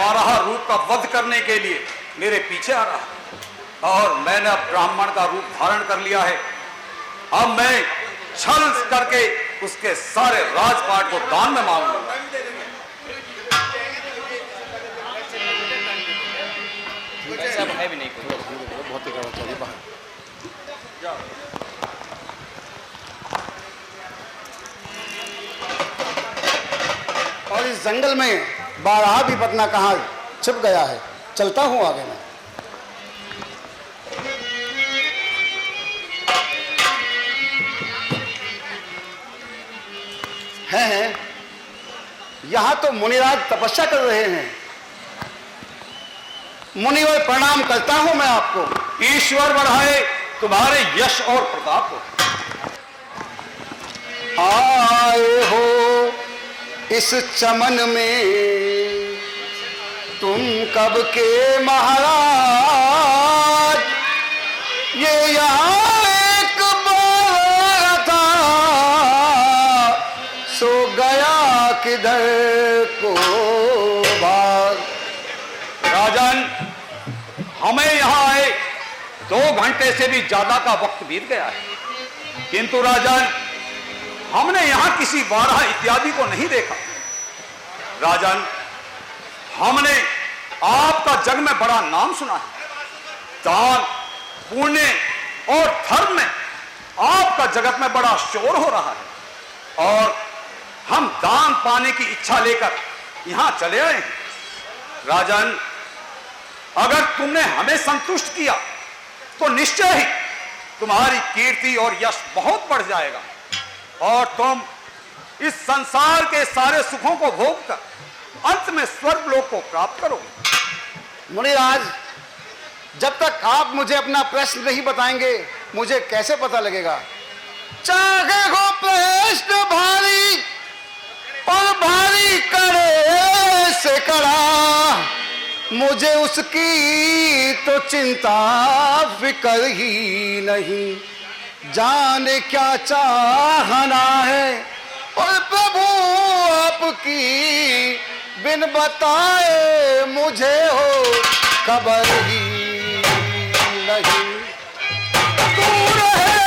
12 रूप का वध करने के लिए मेरे पीछे आ रहा है और मैंने अब ब्राह्मण का रूप धारण कर लिया है। अब मैं छल करके उसके सारे राजपाट को दान में मांगूंगा। है भी नहीं बहुत ही बाहर। और इस जंगल में बारहा भी पतना कहाँ छिप गया है, चलता हूँ आगे मैं। हैं यहाँ तो मुनिराज तपस्या कर रहे हैं। मुनिवर प्रणाम करता हूं मैं आपको। ईश्वर बढ़ाए तुम्हारे यश और प्रताप को। आए हो इस चमन में तुम कब के महाराज, ये यहाँ एक बार था सो गया किधर को भाग। राजन, हमें यहाँ आए 2 घंटे से भी ज्यादा का वक्त बीत गया है, किंतु राजन हमने यहाँ किसी बारहा इत्यादि को नहीं देखा। राजन, हमने आपका जग में बड़ा नाम सुना है। दान, पुण्य और धर्म में आपका जगत में बड़ा शोर हो रहा है और हम दान पाने की इच्छा लेकर यहाँ चले आए हैं। राजन, अगर तुमने हमें संतुष्ट किया तो निश्चय ही तुम्हारी कीर्ति और यश बहुत बढ़ जाएगा और तुम इस संसार के सारे सुखों को भोगकर अंत में स्वर्ग लोक को प्राप्त करोगे। मुनिराज, जब तक आप मुझे अपना प्रश्न नहीं बताएंगे मुझे कैसे पता लगेगा। चाहे हो प्रश्न भारी और भारी करे से कड़ा, मुझे उसकी तो चिंता फिकर ही नहीं। जाने क्या चाहना है और प्रभु आपकी, बिन बताए मुझे हो खबर ही नहीं। दूर है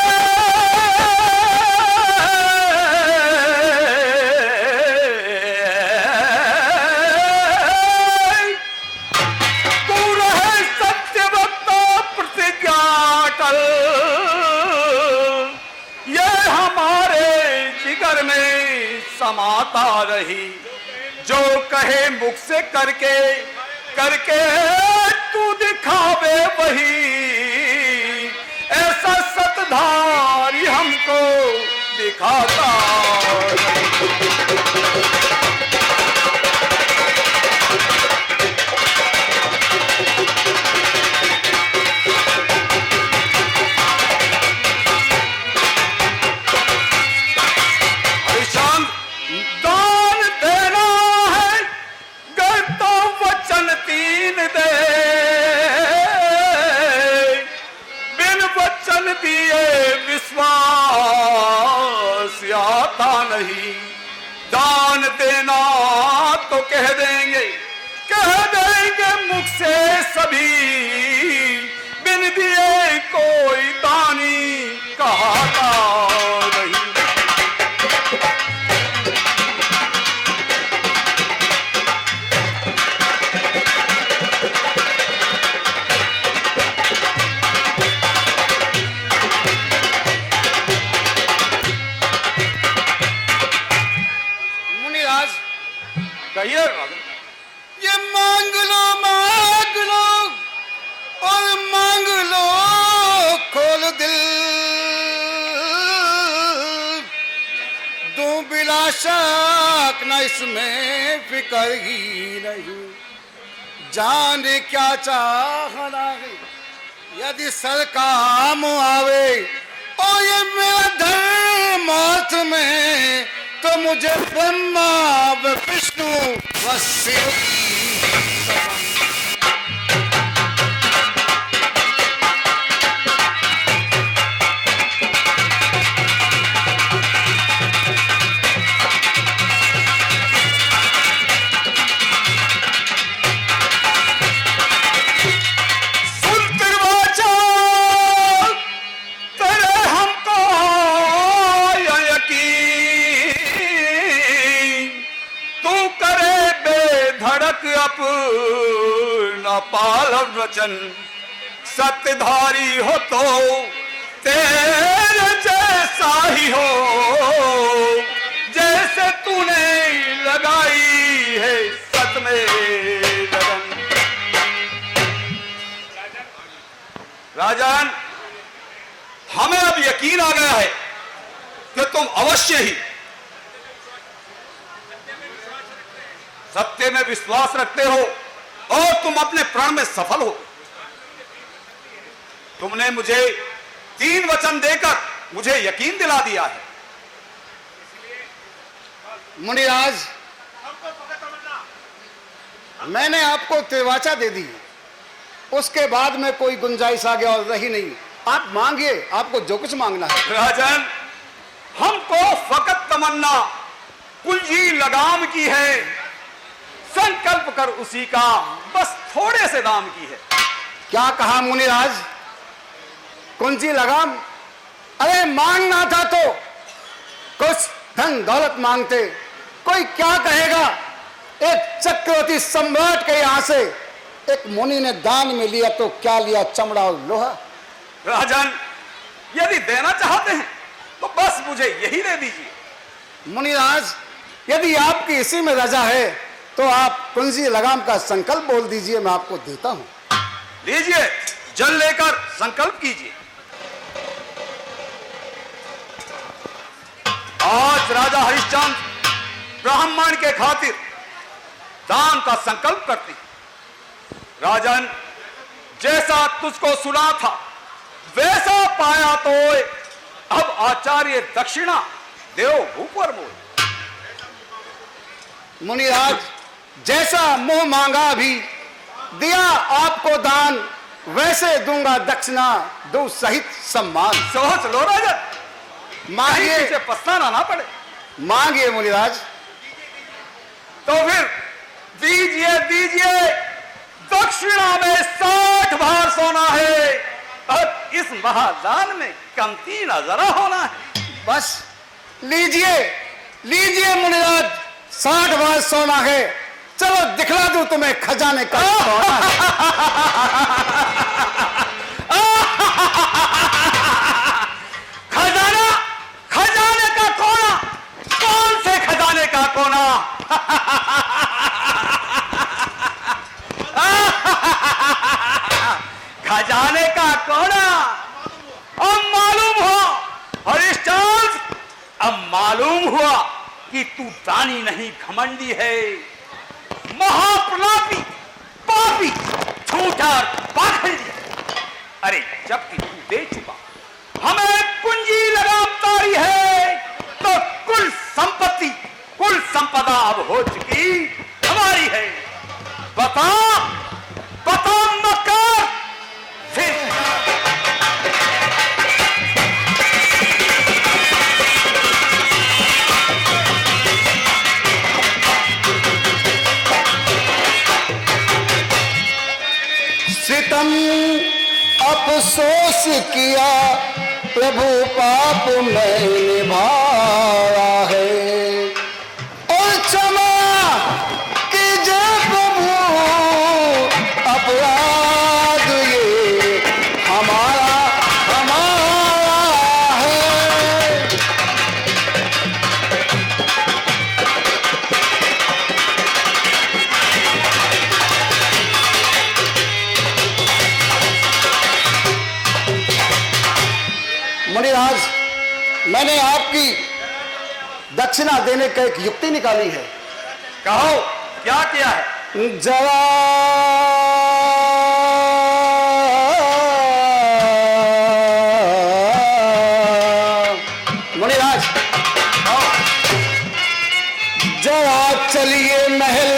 समाता रही, जो कहे मुख से करके करके तू दिखावे वही, ऐसा सतधारी हमको दिखाता नहीं। दान देना तो कह देंगे मुख से सभी, बिन दिए कोई दानी कहता नहीं। ये मांग लो और मांग लो खोल दिल, दूं बिला शक न इसमें फिकर ही नहीं। जाने क्या चाहना है यदि सर काम आवे और ये मेरा धर्म अर्थ में, तो मुझे ब्रह्मा विष्णु व शिव खड़क अपना पालन वचन, सत्यधारी हो तो तेरे जैसा ही हो, जैसे तूने लगाई है सत में लगन। राजन, हमें अब यकीन आ गया है कि तुम अवश्य ही सत्य में विश्वास रखते हो और तुम अपने प्रण में सफल हो। तुमने मुझे 3 वचन देकर मुझे यकीन दिला दिया है। मुनिराज, मैंने आपको त्रिवाचा दे दी, उसके बाद में कोई गुंजाइश आ गया और रही नहीं। आप मांगिए, आपको जो कुछ मांगना है। राजन, हमको फकत तमन्ना कुंजी लगाम की है, संकल्प कर उसी का बस थोड़े से दाम की है। क्या कहा मुनिराज? कुंजी लगाम? अरे मांगना था तो कुछ धन दौलत मांगते, कोई क्या कहेगा। एक चक्रवर्ती सम्राट के यहां से एक मुनि ने दान में लिया तो क्या लिया, चमड़ा और लोहा। राजन, यदि देना चाहते हैं तो बस मुझे यही दे दीजिए। मुनिराज, यदि आपकी इसी में रजा है तो आप कुंजी लगाम का संकल्प बोल दीजिए, मैं आपको देता हूं। लीजिए, जल लेकर संकल्प कीजिए। आज राजा हरिश्चंद्र ब्राह्मण के खातिर दान का संकल्प करते। राजन, जैसा तुझको सुना था वैसा पाया तो अब आचार्य दक्षिणा देव भूपर मोल। मुनिराज, जैसा मुंह मांगा अभी दिया आपको दान, वैसे दूंगा दक्षिणा, दो सहित सम्मान। सोच लो राजन, मांगिए, पीछे पछताना ना पड़े। मांगिए मुनिराज। तो फिर दीजिए दीजिए, दक्षिणा में 60 भार सोना है और इस महादान में कमती न जरा होना है। बस लीजिए, लीजिए मुनिराज, 60 भार सोना है। चलो दिखला दूं तुम्हें खजाने का सोना है। खजाना? खजाने का कोना? कौन से खजाने का कोना? खजाने का कोना अब मालूम हुआ हरिश्चंद्र, अब मालूम हुआ कि तू दानी नहीं घमंडी है, महाप्रलापी, पापी, झूठा, पाखंडी। अरे जबकि तू दे चुका, हमें कुंजी लगाम तारी है, तो कुल संपत्ति, कुल संपदा अब हो चुकी हमारी है। बता बता मक्कार, फिर सितम अफसोस किया, प्रभु पाप मैं निभाया है, और क्षमा कीजिए प्रभु, अपराध ये हमारा हमारा है। मुनिराज, मैंने आपकी दक्षिणा देने का एक युक्ति निकाली है। कहो क्या किया है? जरा मुनिराज, जरा चलिए महल,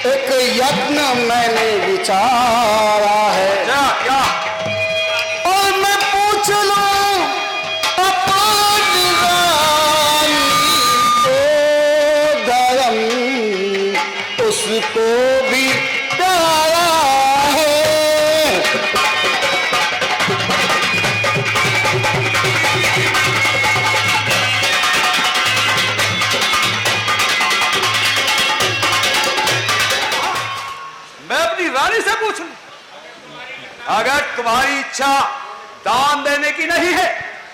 एक यत्न मैंने विचारा है। क्या क्या? और मैं पूछ लूं अपनी रानी को, धर्म उसको भी प्यारा है। रानी से पूछ लूं। अगर तुम्हारी इच्छा दान देने की नहीं है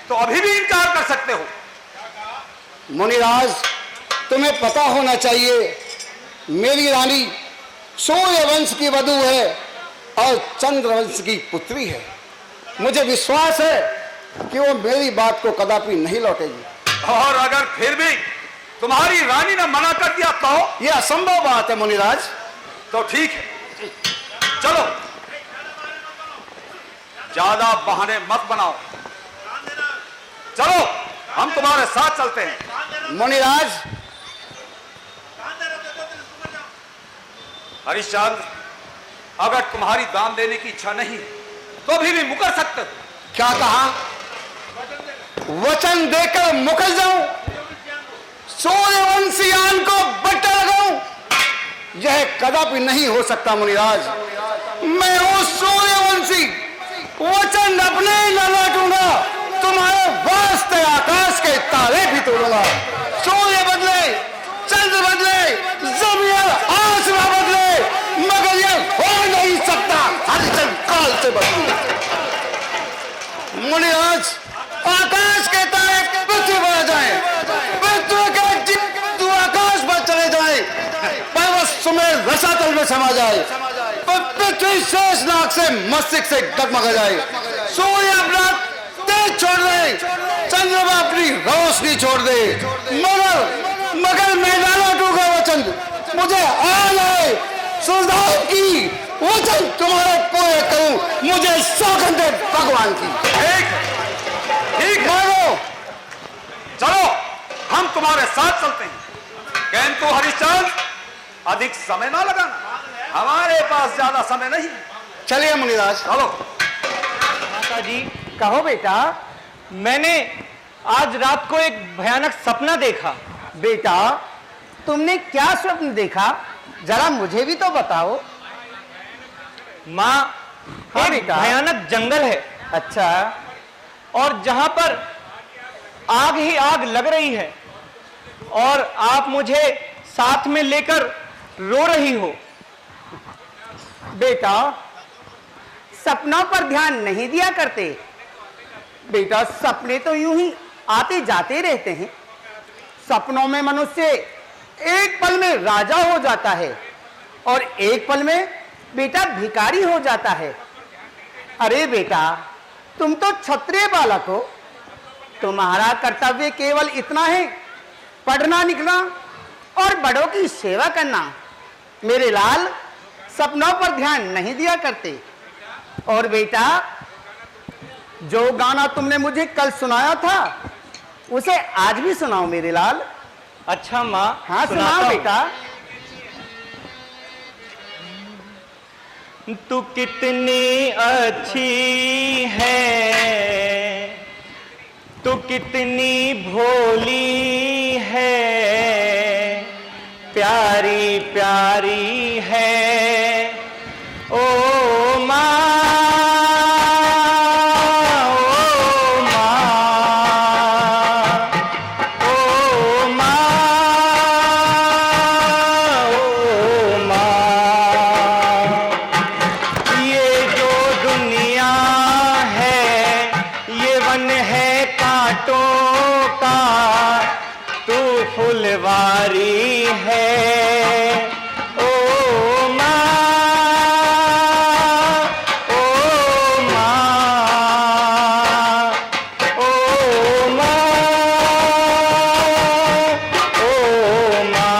तो अभी भी इनकार कर सकते हो। मुनिराज, तुम्हें पता होना चाहिए मेरी रानी सूर्यवंश की वधू है और चंद्रवंश की पुत्री है। मुझे विश्वास है कि वो मेरी बात को कदापि नहीं लौटेगी। और अगर फिर भी तुम्हारी रानी ने मना कर दिया तो? यह असंभव बात है मुनिराज। तो ठीक है, चलो, ज्यादा बहाने मत बनाओ, चलो हम तुम्हारे साथ चलते हैं। मुनिराज, हरिश्चंद्र, अगर तुम्हारी दान देने की इच्छा नहीं तो अभी भी मुकर सकते हो। क्या कहा? वचन देकर मुकर जाऊं? सूर्यवंशियान को बट्टा लगाऊं? यह कदापि नहीं हो सकता मुनिराज। मैं हूं सूर्यवंशी, वचन अपने न लौटूंगा। तुम्हारे वास्ते आकाश के तारे भी तोड़ूंगा। सूर्य बदले, चंद्र बदले, जमीन आसमान बदले, मगर यह हो नहीं सकता हरिचंद्र काल से बदले। मुनिराज, आकाश के तारे पृथ्वी पर आ जाए, पृथ्वी के जीव आकाश पर चले जाए, पर्वत सुमेर रसातल में समा जाए, पृथ्वी शेषनाग से मस्तिष्क से डगमगा जाए, सूर्य अपना तेज छोड़ दे, चंद्रमा अपनी रोशनी छोड़ दे, मगर मैं ना लौटूंगा वचन। मुझे आल है सुधार की, वचन तुम्हारे पूरे करूं। मुझे सौगंध है भगवान की। ठीक मानो, चलो हम तुम्हारे साथ चलते हैं। किंतु हरिश्चंद्र, अधिक समय ना लगाना, हमारे पास ज्यादा समय नहीं। चलिए मुनिराज, चलो। माता जी, कहो बेटा, मैंने आज रात को एक भयानक सपना देखा। बेटा, तुमने क्या स्वप्न देखा? जरा मुझे भी तो बताओ। माँ, हाँ एक बेटा। भयानक जंगल है अच्छा, और जहां पर आग ही आग लग रही है और आप मुझे साथ में लेकर रो रही हो। बेटा, सपनों पर ध्यान नहीं दिया करते। बेटा, सपने तो यूं ही आते जाते रहते हैं। सपनों में मनुष्य एक पल में राजा हो जाता है और एक पल में बेटा भिखारी हो जाता है। अरे बेटा, तुम तो क्षत्रिय बालक हो। तुम्हारा कर्तव्य केवल इतना है, पढ़ना लिखना और बड़ों की सेवा करना। मेरे लाल, सपनों पर ध्यान नहीं दिया करते। और बेटा, जो गाना तुमने मुझे कल सुनाया था उसे आज भी सुनाओ मेरे लाल। अच्छा माँ, हाँ, सुनाता सुनाओ हूँ। बेटा। तू कितनी अच्छी है, तू कितनी भोली है, प्यारी प्यारी है ओ माँ, ओ माँ, ओ माँ, ओ माँ। ये जो दुनिया है ये वन है कांटों का, तू फुलवारी है ओ माँ, ओ माँ, ओ माँ, ओ माँ।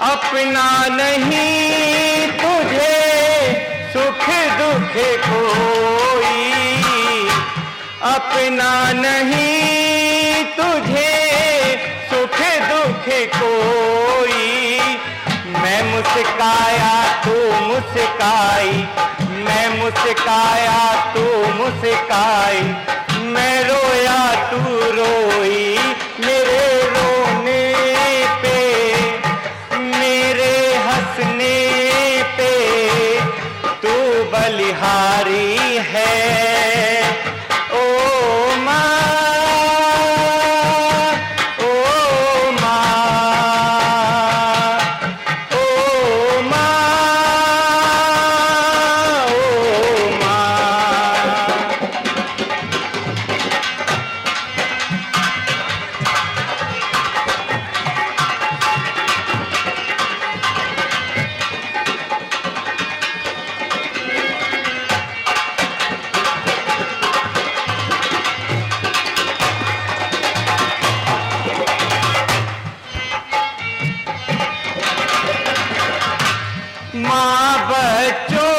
अपना नहीं तुझे सुख दुख कोई, अपना नहीं तुझे सुख दुख कोई। मैं मुस्काया तू मुस्काई, मैं मुस्काया तू मुस्काई, मैं रोया तू रोई, मेरे रोने पे मेरे हंसने पे तू बलिहारी है। ओ माँ, ओ माँ, ओ माँ, ओ माँ। माँ बच्चों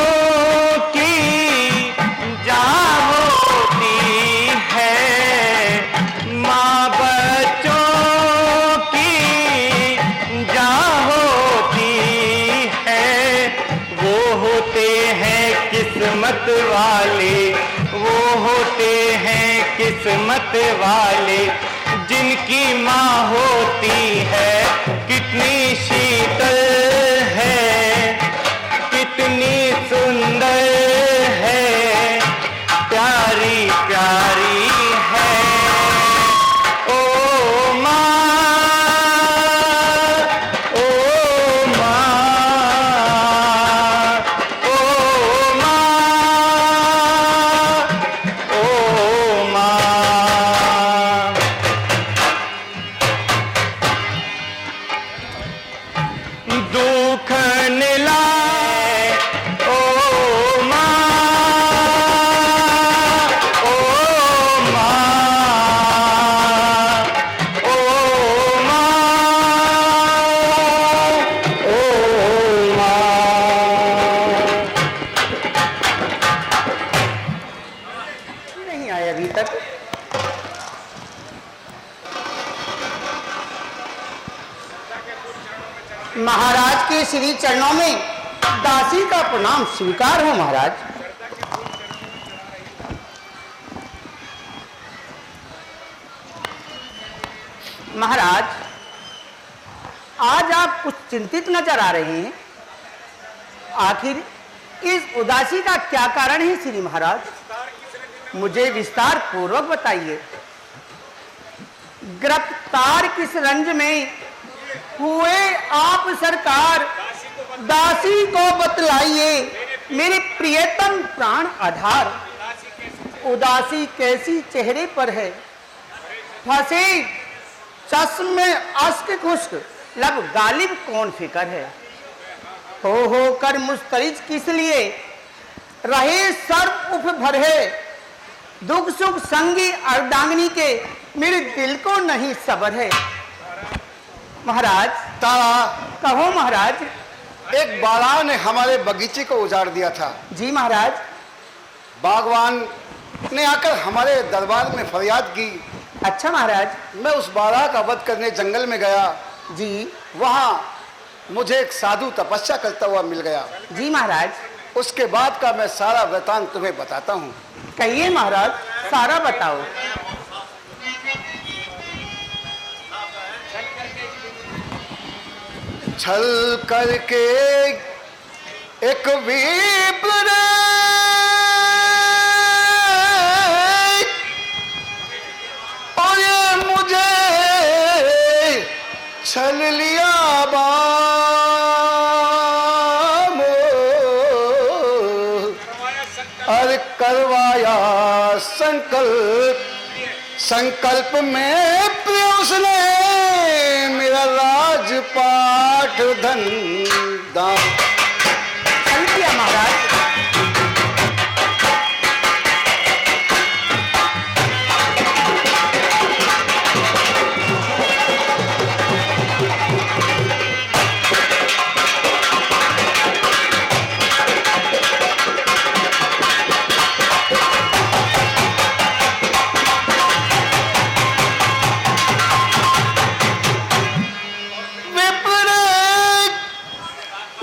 की जान होती है, माँ बच्चों की जान होती है। वो होते हैं किस्मत वाले, वो होते हैं किस्मत वाले, जिनकी माँ होती है कितनी शीतल है, कितनी सुंदर है, प्यारी प्यारी है। ओ माँ, ओ माँ, ओ माँ, ओ माँ। दुख निलाए ओ माँ, ओ माँ, ओ माँ, ओ माँ। नहीं आए अभी तक। महाराज के श्री चरणों में दासी का प्रणाम स्वीकार हो महाराज। महाराज, आज आप कुछ चिंतित नजर आ रहे हैं। आखिर इस उदासी का क्या कारण है श्री महाराज? मुझे विस्तार पूर्वक बताइए। गिरफ्तार किस रंज में हुए आप सरकार, दासी को बतलाइए मेरे प्रियतम प्राण आधार। उदासी कैसी चेहरे पर है, फंसे चश्मे अश्क खुश्क, लब गालिब कौन फिकर है। हो कर मुस्तरिज किस लिए रहे सर उफ भरे, दुख सुख संगी अर्धांगिनी के मेरे दिल को नहीं सबर है। महाराज। तारा, कहो महाराज। एक बाला ने हमारे बगीचे को उजाड़ दिया था। जी महाराज। बागवान ने आकर हमारे दरबार में फरियाद की। अच्छा महाराज। मैं उस बाला का वध करने जंगल में गया। जी। वहां मुझे एक साधु तपस्या करता हुआ मिल गया। जी महाराज। उसके बाद का मैं सारा वृतांत तुम्हें बताता हूँ। कहिए महाराज, सारा बताओ। छल करके एक विप्र और ये मुझे छल लिया और करवाया संकल्प, संकल्प में प्रिय उसने मेरा राजपाट धन दान। छल किया महाराज।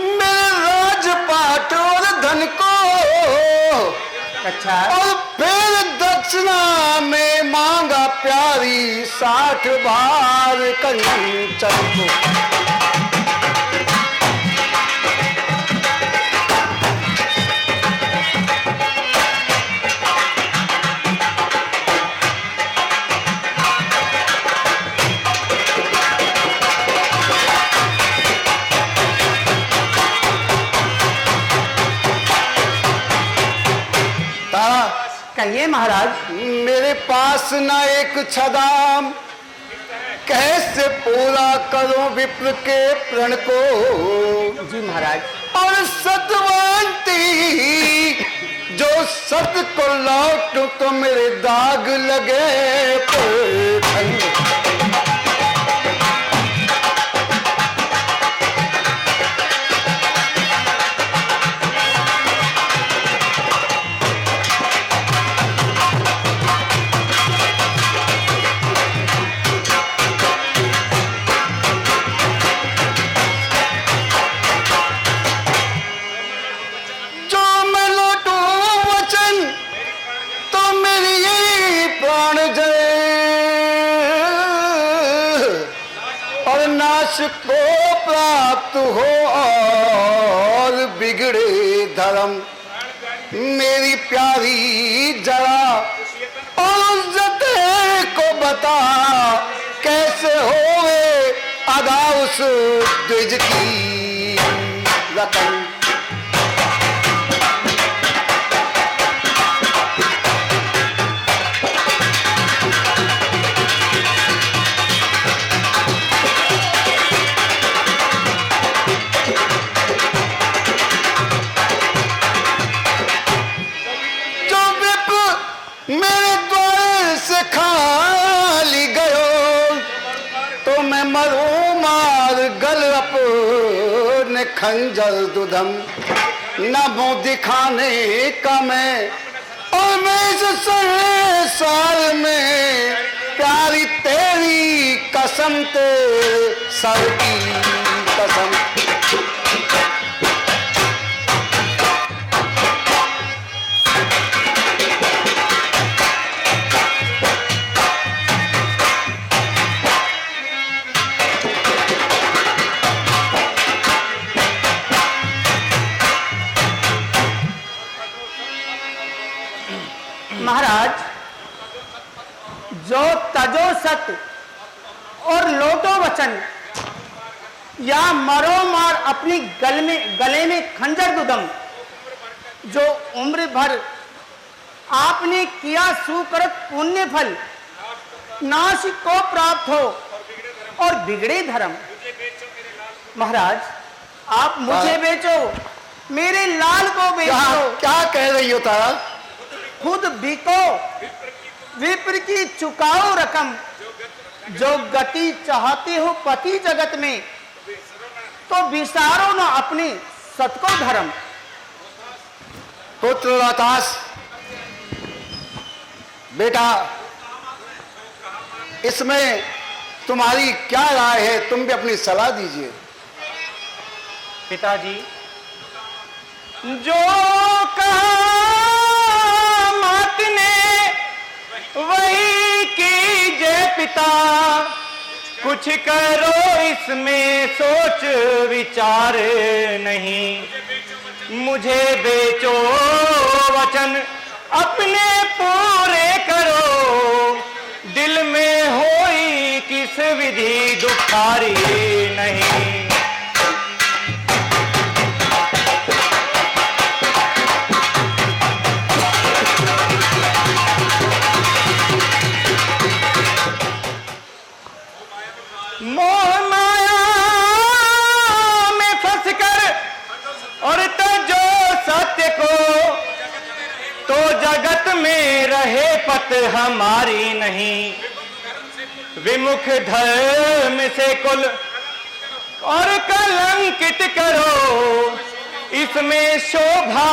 मेरे अच्छा। और फिर दक्षिणा में मांगा प्यारी 60 बार कंचन को। कहिए महाराज। मेरे पास न एक छदाम, कैसे पूरा करूं विप्र के प्रण को। जी महाराज। और सतवंती जो सत को लौटूं तो मेरे दाग लगे पुरखंड। को प्राप्त हो और बिगड़े धर्म मेरी प्यारी जरा और जते को बता कैसे होवे अदा उस द्विज की रकम। मेरे द्वार से खाली गयो तो मैं मरूं मार गल अपने खंजर दुधम। न मुंह दिखाने का मैं और मैं इस संसार में प्यारी तेरी कसम तेरे सर की कसम। महाराज, जो तजो सत और लोटो वचन या मरो मार अपनी गले में खंजर दुदम, जो उम्र भर आपने किया सुकृत पुण्य फल नाश को प्राप्त हो और बिगड़े धर्म। महाराज, आप मुझे बेचो, मेरे लाल को बेचो। क्या कह रही हो तारा? खुद बिको, विप्र की चुकाओ रकम। जो गति चाहते हो पति जगत में तो विसारो न अपने सत को धर्म। पुत्र रातास, बेटा इसमें तुम्हारी क्या राय है? तुम भी अपनी सलाह दीजिए। पिताजी, जो कहा मात ने वही कीजिए पिता, कुछ करो इसमें सोच विचार नहीं। मुझे बेचो वचन अपने पूरे करो, दिल में होई किस विधि दुखारी नहीं। मोह माया में फंसकर और तजो सत्य को, तो जगत में रहे पत हमारी नहीं। विमुख धर्म से कुल और कलंकित करो, इसमें शोभा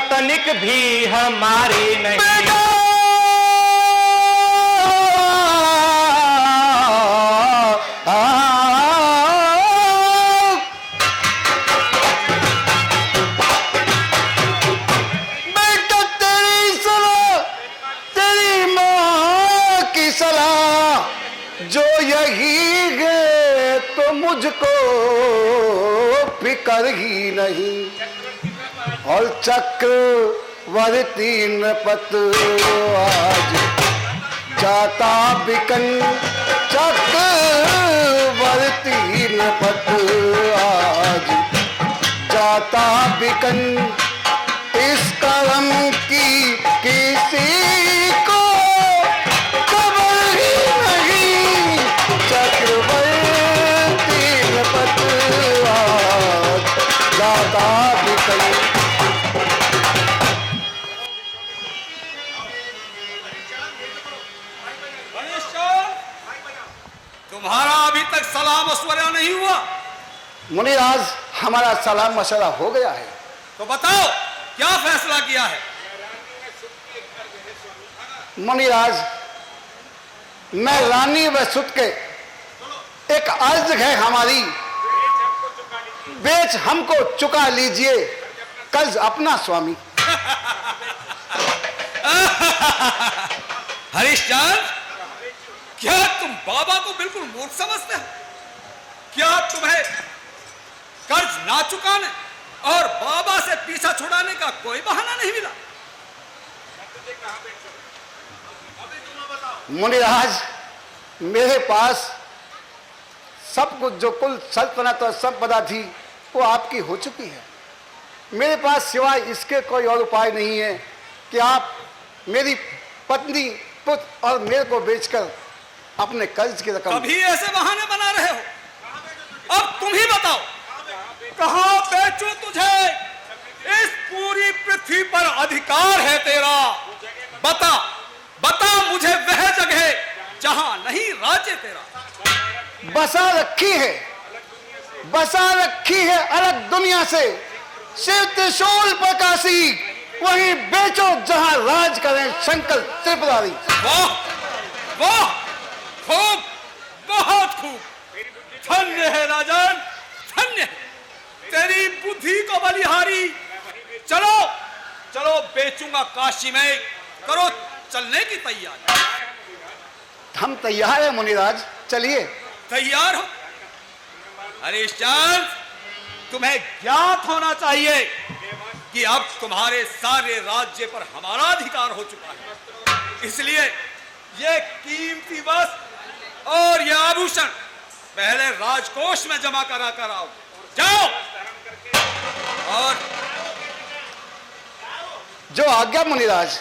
तनिक भी हमारी नहीं। जो यही है तो मुझको फिक्र ही नहीं, और चक्रवर्ती नृपत आज जाता बिकन, चक्रवर्ती नृपत आज जाता बिकन, इस कर्म की किसी को खबर ही नहीं, चक्रवर्ती नृपत आज जाता बिकन। तुम्हारा अभी तक सलाम मशवरा नहीं हुआ? मुनिराज, हमारा सलाम मशवरा हो गया है। तो बताओ क्या फैसला किया है? मुनिराज, मैं रानी व सुत के एक अर्ज है हमारी, बेच हमको चुका लीजिए कर्ज अपना स्वामी। हरिश्चंद्र, क्या तुम बाबा को बिल्कुल मूर्ख समझते हो? क्या तुम्हें कर्ज ना चुकाने और बाबा से पीछा छुड़ाने का कोई बहाना नहीं मिला? मुनिराज, मेरे पास सब कुछ, जो कुल सल्तनत और संपदा थी वो आपकी हो चुकी है। मेरे पास सिवाय इसके कोई और उपाय नहीं है कि आप मेरी पत्नी, पुत्र और मेरे को बेचकर अपने कर्ज की रकम। कभी ऐसे बहाने बना रहे हो? अब तुम ही बताओ, कहां बेचूं तुझे? इस पूरी पृथ्वी पर अधिकार है तेरा। बता बता मुझे वह जगह जहां नहीं राज्य तेरा। बसा रखी है अलग दुनिया से, शिव त्रिशूल प्रकाशी, वहीं बेचो जहां राज करें शंकर त्रिपुरारी। वाह वाह, खूब, बहुत खूब। धन्य है राजन, धन्य है। तेरी बुद्धि को बलिहारी। चलो चलो, बेचूंगा काशी में, करो चलने की तैयारी। हम तैयार हैं मुनिराज, चलिए। तैयार हो? हरिश्चंद्र, तुम्हें ज्ञात होना चाहिए कि अब तुम्हारे सारे राज्य पर हमारा अधिकार हो चुका है। इसलिए ये कीमती वस्त्र और ये आभूषण पहले राजकोष में जमा करा कर आओ। जाओ। और जो आज्ञा मुनिराज।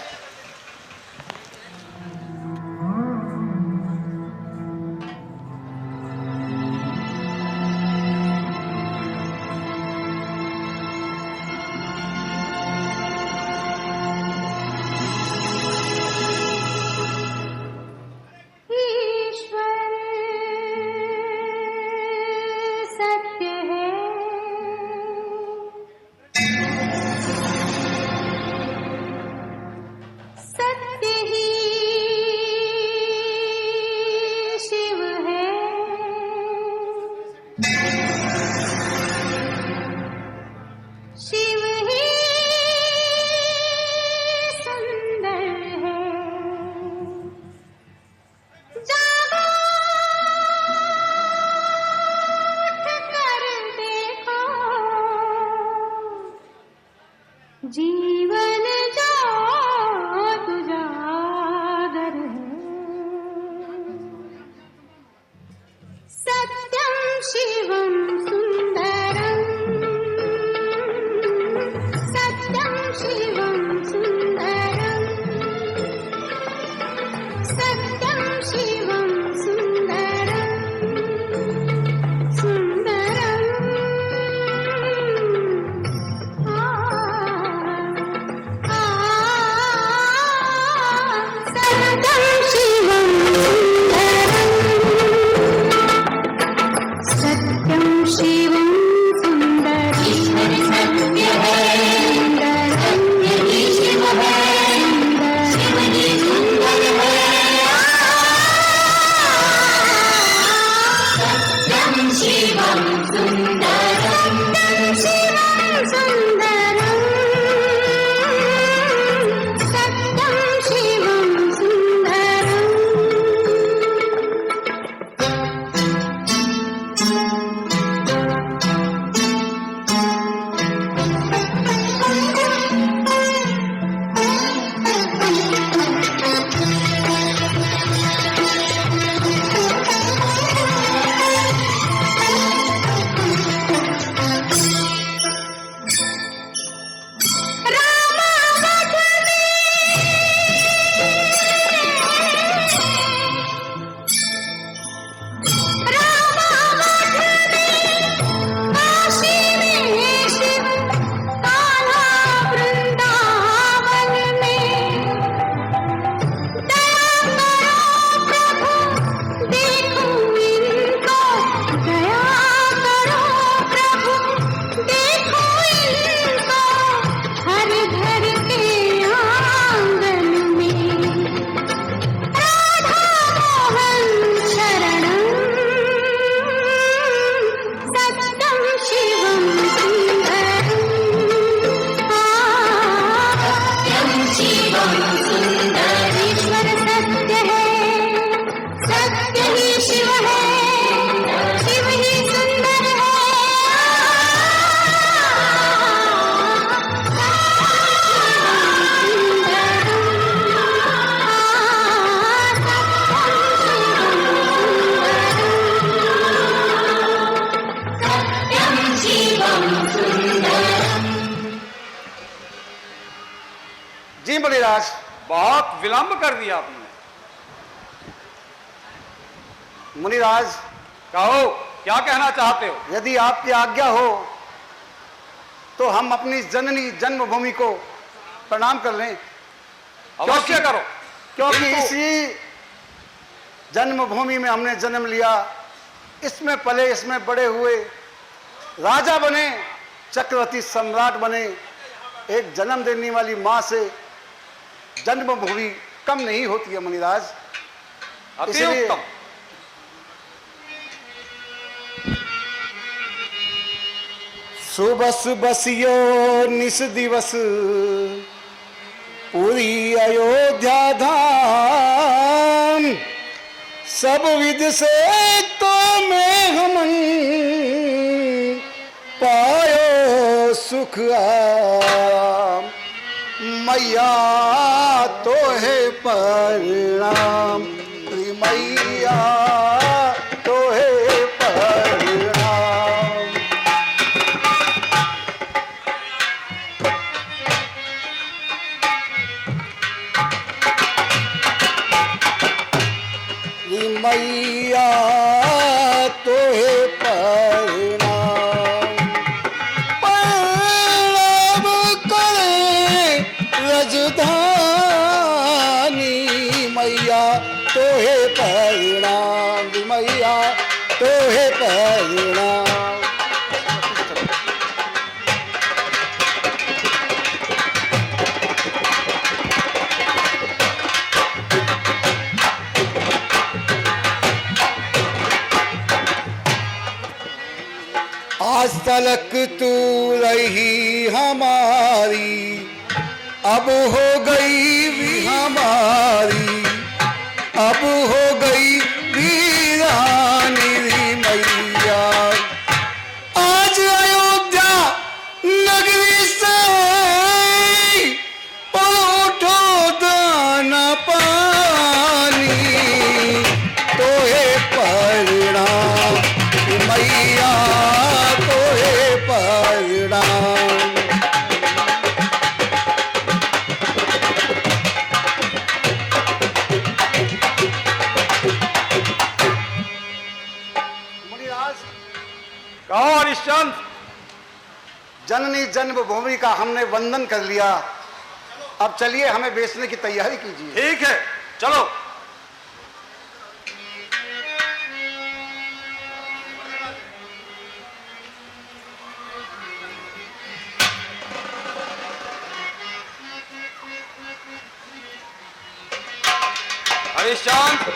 मुनिराज। बहुत विलंब कर दिया आपने। मुनिराज, कहो, क्या कहना चाहते हो? यदि आपकी आज्ञा हो तो हम अपनी जननी जन्मभूमि को प्रणाम कर लें। अवश्य करो। क्योंकि किंतु- इसी जन्मभूमि में हमने जन्म लिया, इसमें पले, इसमें बड़े हुए, राजा बने, चक्रवर्ती सम्राट बने। एक जन्म देने वाली मां से जन्मभूमि कम नहीं होती है मुनिराज। अति इसलिए उत्तम। सुबस बसियो निस दिवस पूरी अयोध्या धाम, सब विध से तो मैं हमन पायो सुख आम। मैया तो है परिणाम, मैया तो है परिणाम। मैया तो है परिणाम, परिणाम करे रजधानी। मैया तो है परिणाम, मैया तो है परिणाम। आज तलक तू रही हमारी, अब हो गई भी हमारी, अब हो गई वीरानी मैया। आज अयोध्या नगरी से पलटो दाना पानी, तो है परिणाम मैया, तो है परिणाम। मुनिराज, कहो हरिश्चंद्र। जननी जन्मभूमि का हमने वंदन कर लिया, अब चलिए हमें बेचने की तैयारी कीजिए। ठीक है, चलो। हरिश्चंद्र,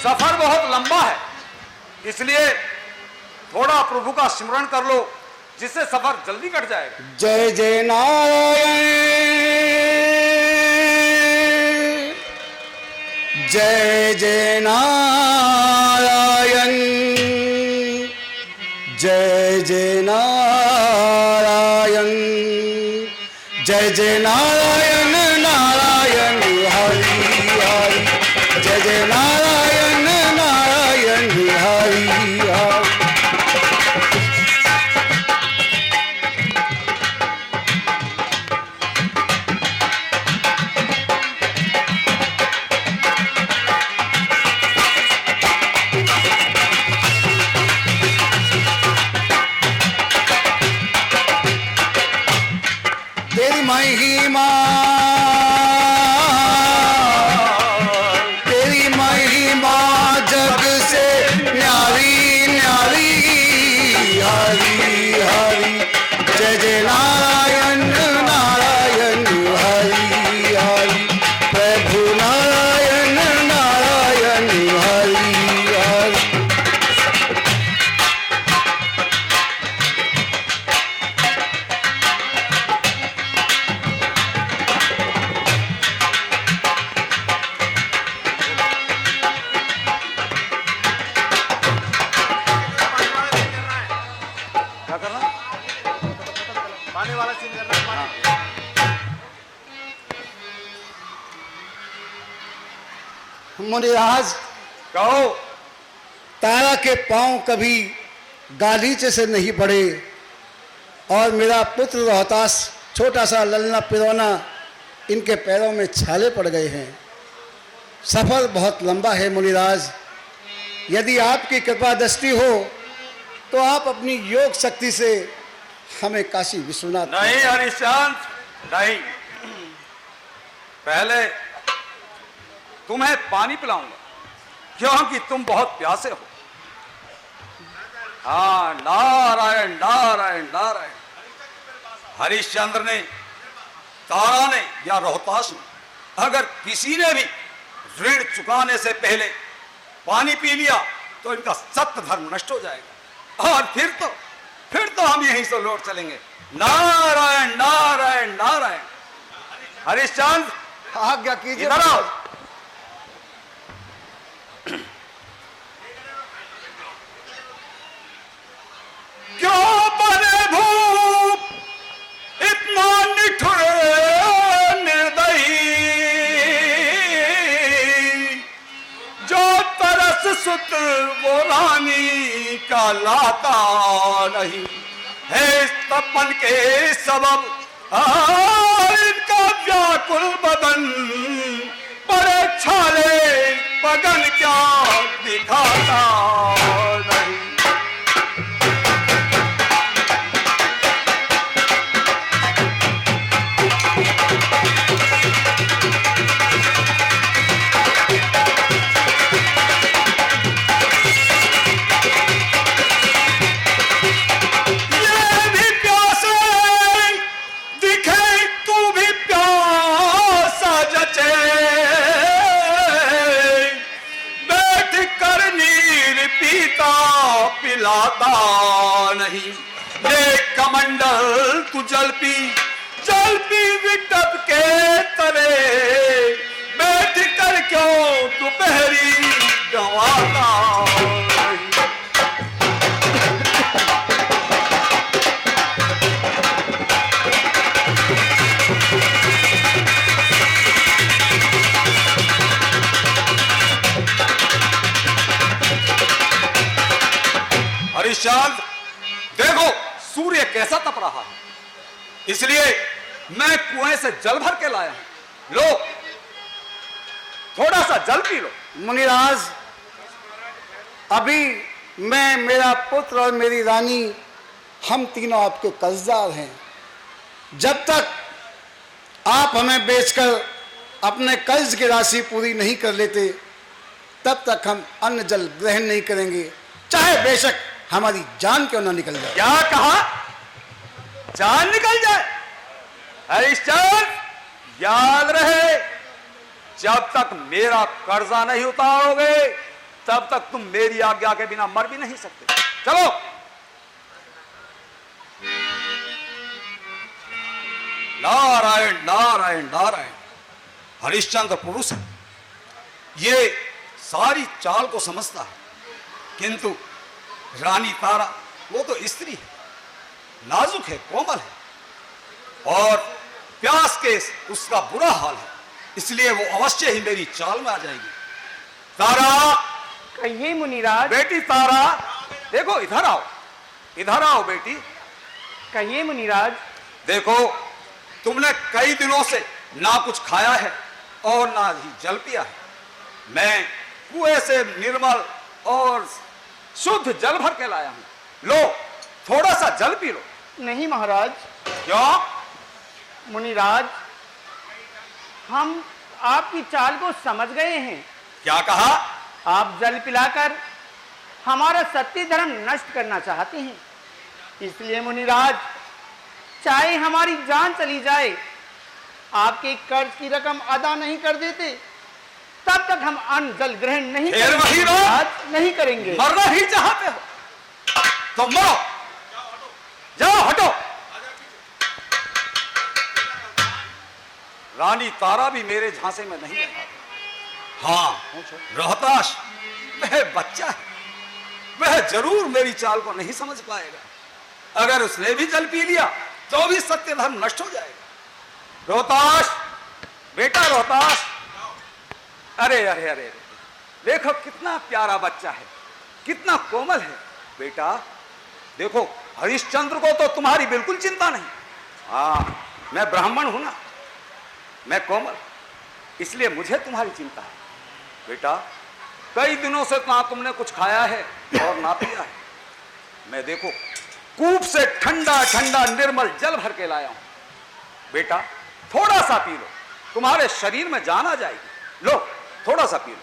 सफर बहुत लंबा है, इसलिए थोड़ा प्रभु का स्मरण कर लो, जिससे सफर जल्दी कट जाएगा। जय जय नारायण, जय जय नारायण, जय जय नारायण, जय जय नारायण, नारायण हरि हरि, जय जय नारायण, नारायण हरि हरि। तेरी महिमा, तेरी महिमा जग से न्यारी न्यारी, हरि हरि, जय जय नारायण, नारायण हरि हरि, प्रभु नारायण, नारायण हरि हरि। क्या करना? पानी वाला सीन करना है। मुनिराज, कहो। तारा के पांव कभी गालीचे से नहीं पड़े, और मेरा पुत्र रोहतास छोटा सा ललना पिरौना इनके पैरों में छाले पड़ गए हैं। सफर बहुत लंबा है मुनिराज, यदि आपकी कृपा दृष्टि हो तो आप अपनी योग शक्ति से हमें काशी विश्वनाथ। नहीं हरिश्चंद्र, नहीं, पहले तुम्हें पानी पिलाऊंगा क्योंकि तुम बहुत प्यासे हो। हाँ, नारायण नारायण नारायण। हरिश्चंद्र ने, तारा ने या रोहताश ने अगर किसी ने भी ऋण चुकाने से पहले पानी पी लिया तो इनका सत्य धर्म नष्ट हो जाएगा और फिर तो हम यहीं से लौट चलेंगे। नारायण नारायण नारायण। हरिश्चंद्र, आज्ञा कीजिए। इधर आओ। क्यों बने भूप इतना निठुर निर्दयी, जो तरस सुत वो रानी का लाता नहीं है। तपन के सबब इनका व्याकुल बदन, बड़े छाले पगन क्या दिखाता नहीं। पिलाता नहीं देख कमंडल तू जल पी विटप के तले, बैठ कर क्यों दोपहरी गंवाता नहीं। हरिश्चंद्र, देखो सूर्य कैसा तप रहा है, इसलिए मैं कुएं से जल भर के लाया हूं। लो, थोड़ा सा जल पी लो। मुनिराज, अभी मैं, मेरा पुत्र और मेरी रानी, हम तीनों आपके कर्जदार हैं। जब तक आप हमें बेचकर अपने कर्ज की राशि पूरी नहीं कर लेते तब तक हम अन्न जल ग्रहण नहीं करेंगे, चाहे बेशक हमारी जान क्यों ना निकल जाए। क्या कहा? जान निकल जाए? हरिश्चंद्र, याद रहे, जब तक मेरा कर्जा नहीं उतारोगे तब तक तुम मेरी आज्ञा के बिना मर भी नहीं सकते। चलो। नारायण नारायण नारायण। हरिश्चंद्र पुरुष है, ये सारी चाल को समझता है, किंतु रानी तारा वो तो स्त्री है, नाजुक है, कोमल है और प्यास के उसका बुरा हाल है, इसलिए वो अवश्य ही मेरी चाल में आ जाएगी। तारा, कहिए मुनिराज। बेटी तारा, देखो इधर आओ बेटी। कहिए मुनिराज। देखो, तुमने कई दिनों से ना कुछ खाया है और ना ही जल पिया है। मैं कुएं से निर्मल और शुद्ध जल भर के लाया हूं। लो, थोड़ा सा जल पी लो। नहीं महाराज। क्यों? मुनिराज, हम आपकी चाल को समझ गए हैं। क्या कहा? आप जल पिलाकर हमारा सत्य धर्म नष्ट करना चाहते हैं, इसलिए मुनिराज, चाहे हमारी जान चली जाए, आपके कर्ज की रकम अदा नहीं कर देते तब तक हम अन्न जल ग्रहण नहीं नहीं करेंगे। मरना ही चाहते हो तो मरो, जाओ, हटो। रानी तारा भी मेरे झांसे में नहीं है। हाँ, रोहताश वह बच्चा है, वह जरूर मेरी चाल को नहीं समझ पाएगा। अगर उसने भी जल पी लिया तो भी सत्य धर्म नष्ट हो जाएगा। रोहताश, बेटा रोहताश, अरे अरे अरे, देखो कितना प्यारा बच्चा है, कितना कोमल है। बेटा देखो, हरिश्चंद्र को तो तुम्हारी बिल्कुल चिंता नहीं। हाँ, मैं ब्राह्मण हूं ना, मैं कोमल, इसलिए मुझे तुम्हारी चिंता है। बेटा, कई दिनों से ना तुमने कुछ खाया है और ना पिया है। मैं देखो कूप से ठंडा ठंडा निर्मल जल भर के लाया हूं। बेटा, थोड़ा सा पी लो, तुम्हारे शरीर में जान आ जाएगी। लो, थोड़ा सा पी लो।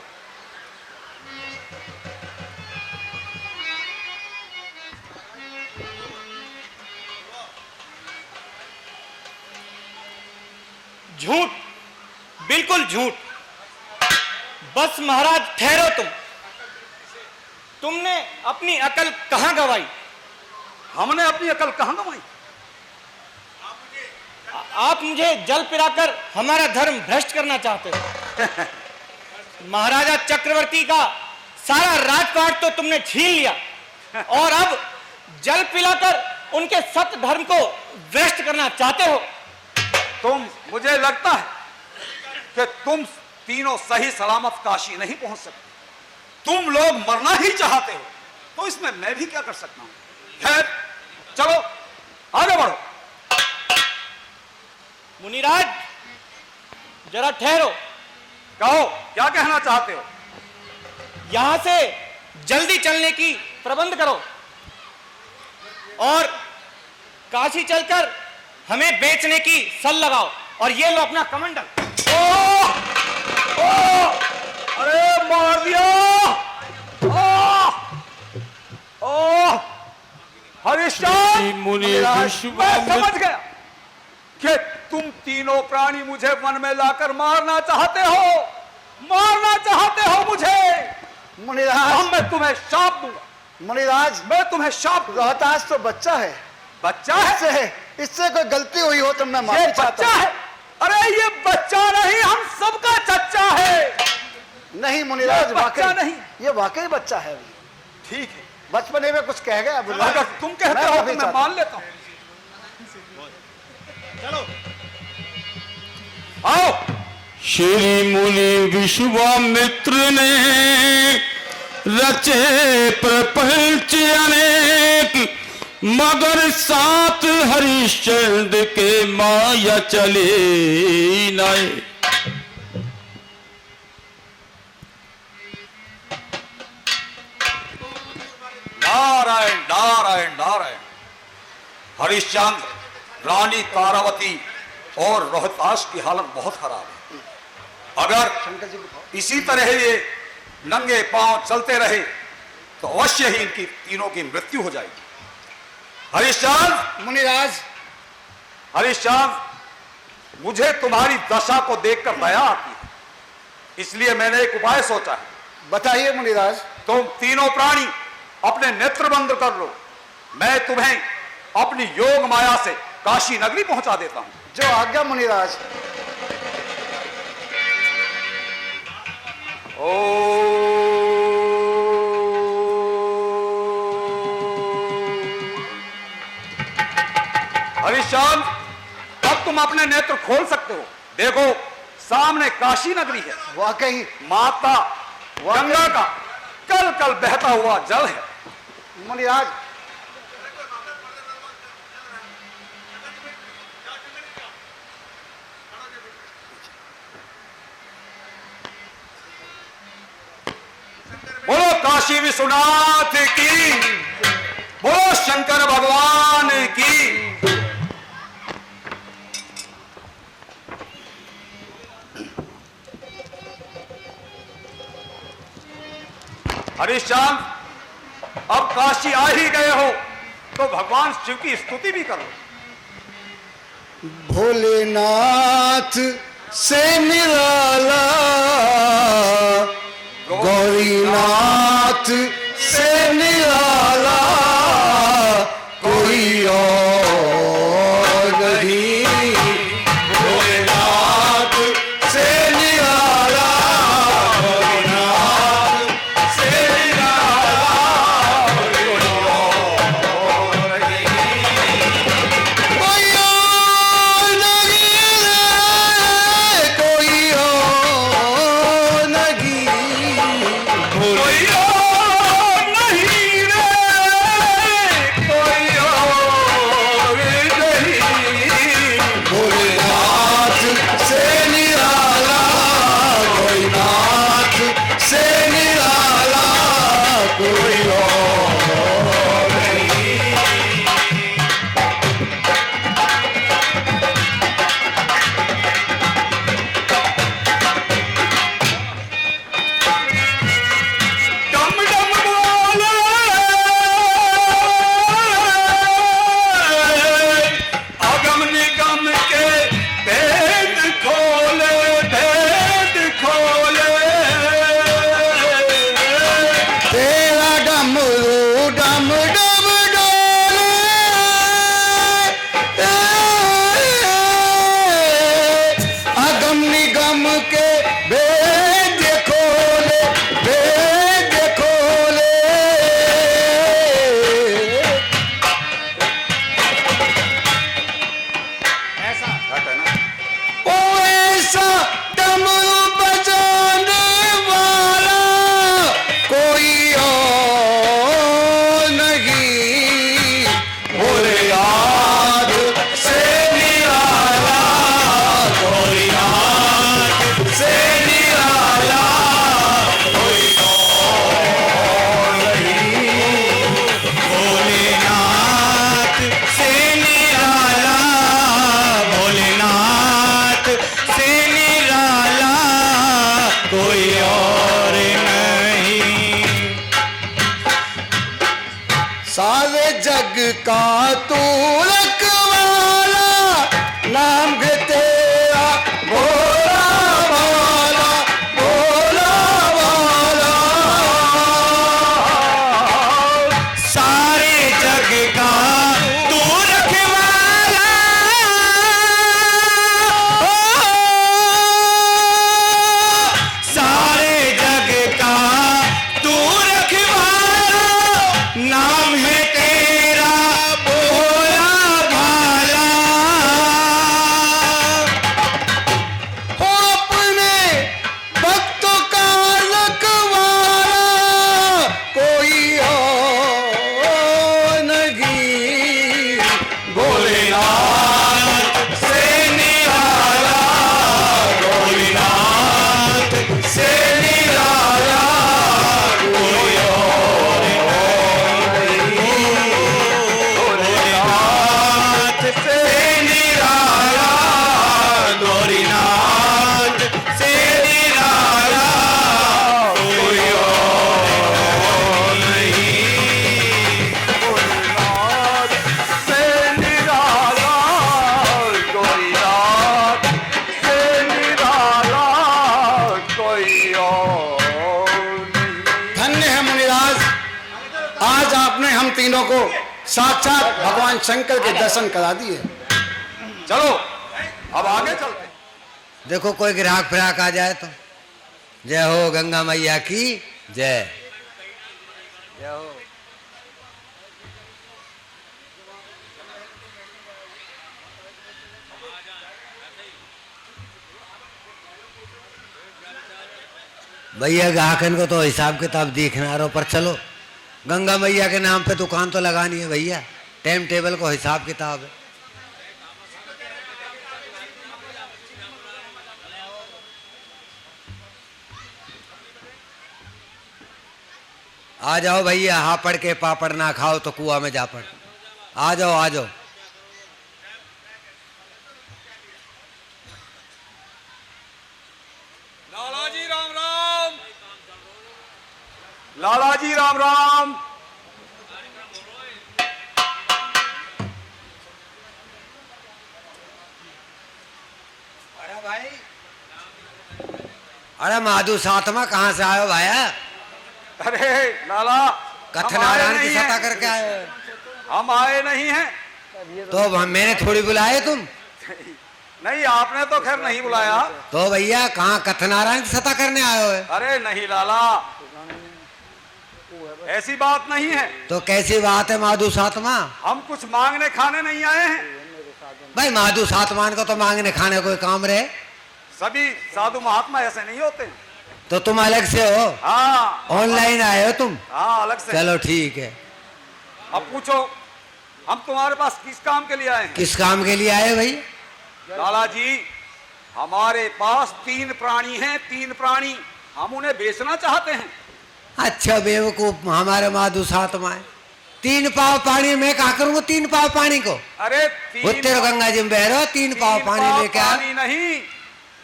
झूठ, बिल्कुल झूठ। बस महाराज ठहरो तुमने अपनी अकल कहां गंवाई? हमने अपनी अकल कहां गंवाई? आप मुझे जल पिलाकर हमारा धर्म भ्रष्ट करना चाहते हो। महाराजा चक्रवर्ती का सारा राजपाट तो तुमने छीन लिया और अब जल पिलाकर उनके सत्य धर्म को भ्रष्ट करना चाहते हो। मुझे लगता है कि तुम तीनों सही सलामत काशी नहीं पहुंच सकते। तुम लोग मरना ही चाहते हो, तो इसमें मैं भी क्या कर सकता हूं? खैर, चलो आगे बढ़ो। मुनिराज, जरा ठहरो। कहो, क्या कहना चाहते हो? यहां से जल्दी चलने की प्रबंध करो और काशी चलकर हमें बेचने की सल लगाओ। और ये लो अपना कमंडल। अरे मार दिया! हरिश्चंद्र, मैं समझ गया कि तुम तीनों प्राणी मुझे वन में लाकर मारना चाहते हो मुझे। मुनिराज, मैं तुम्हें शाप दूंगा। मुनिराज, मैं तुम्हें शाप दूंगा। रोहतास तो बच्चा है। बच्चा है? इससे कोई गलती हुई हो तो मैं माफी चाहता बच्चा है? अरे ये बच्चा नहीं, हम सबका चच्चा है। नहीं मुनिराज, बच्चा नहीं, ये वाकई बच्चा है। ठीक है, बचपने में कुछ कह गया। अगर तुम कहते हो तो मैं मान लेता हूं। चलो आओ। श्री मुनि विश्वामित्र ने रचे प्रपंच अनेक, मगर साथ हरिश्चंद्र के माया चले नाय। नारायण नारायण नारायण। हरिश्चंद्र, रानी तारावती और रोहतास की हालत बहुत खराब है। अगर इसी तरह ये नंगे पांव चलते रहे तो अवश्य ही इनकी तीनों की मृत्यु हो जाएगी। हरिश्चंद्र, मुनिराज, हरिश्चंद्र, मुझे तुम्हारी दशा को देखकर दया आती है, इसलिए मैंने एक उपाय सोचा है। बताइए मुनिराज। तुम तीनों प्राणी अपने नेत्र बंद कर लो, मैं तुम्हें अपनी योग माया से काशी नगरी पहुंचा देता हूं। जो आज्ञा मुनिराज। हरिश्चंद्र, अब तुम अपने नेत्र खोल सकते हो। देखो, सामने काशी नगरी है। वाकई माता गंगा का कल कल बहता हुआ जल है। मुनिराज, बोलो काशी विश्वनाथ की, बोलो शंकर भगवान की। हरिश्चंद्र, अब काशी आ ही गए हो तो भगवान शिव की स्तुति भी करो। भोलेनाथ से निराला, गौरीनाथ से निराला कोई और नहीं। भोलेनाथ से निराला, गौरीनाथ से निराला कोई और नहीं। कोई और नहीं, कोई और का तू रखवाला, नाम है तेरा भोला भाला, भोला भाला। सारे जग का तू रखवाला, सारे जग का तू रखवाला, नाम है तेरा भोला भाला। हो अपने भक्तों का रखवाला, कोई और नहीं। भोलेनाथ से निराला, भोलेनाथ से निराला कोई और नहीं। भोलेनाथ से निराला, भोलेनाथ से निराला कोई और नहीं। से निराला कोई रात, से निराला कोई और नहीं। धन्य है मुनिराज, आज आपने हम तीनों को साक्षात भगवान शंकर के दर्शन करा दिए। चलो अब आगे चलते हैं। देखो कोई ग्राहक फिराक आ जाए तो। जय हो गंगा मैया की जय। भैया ग्राहकन को तो हिसाब किताब देखना रहो, पर चलो गंगा मैया के नाम पे दुकान तो लगानी है भैया। टाइम टेबल को हिसाब किताब है। आ जाओ भैया, हापड़ के पापड़ ना खाओ तो कुआं में जा पड़। आ जाओ आ जाओ। लाला जी राम राम, लाला जी राम राम। अरे माधु सातवा कहाँ से आयो भाया? अरे लाला, कथनारायण की सता करके आए हो? हम आए नहीं हैं। तो मैंने थोड़ी बुलाए तुम? नहीं, आपने तो खैर नहीं बुलाया। तो भैया कहाँ कथनारायण की सता करने आए हो? अरे नहीं लाला, ऐसी बात नहीं है। तो कैसी बात है माधु सातवा? हम कुछ मांगने खाने नहीं आए हैं। भाई माधु सातवान को तो मांगने खाने कोई काम रहे? सभी साधु महात्मा ऐसे नहीं होते। तो तुम अलग से हो? हाँ, ऑनलाइन आए हो तुम? हाँ अलग से। चलो ठीक है। अब पूछो, हम तुम्हारे पास किस काम के लिए आए हैं? किस काम के लिए आए भाई? लाला जी, हमारे पास 3 प्राणी हैं, 3 प्राणी। हम उन्हें बेचना चाहते हैं। अच्छा बेवकूफ हमारे माधु सातवा है। 3 पाव पानी में कहा करूंगा 3 पाव पानी को? अरे उत्तर गंगा जी में बह रहे हो, 3 पाव पानी में क्या? पानी नहीं।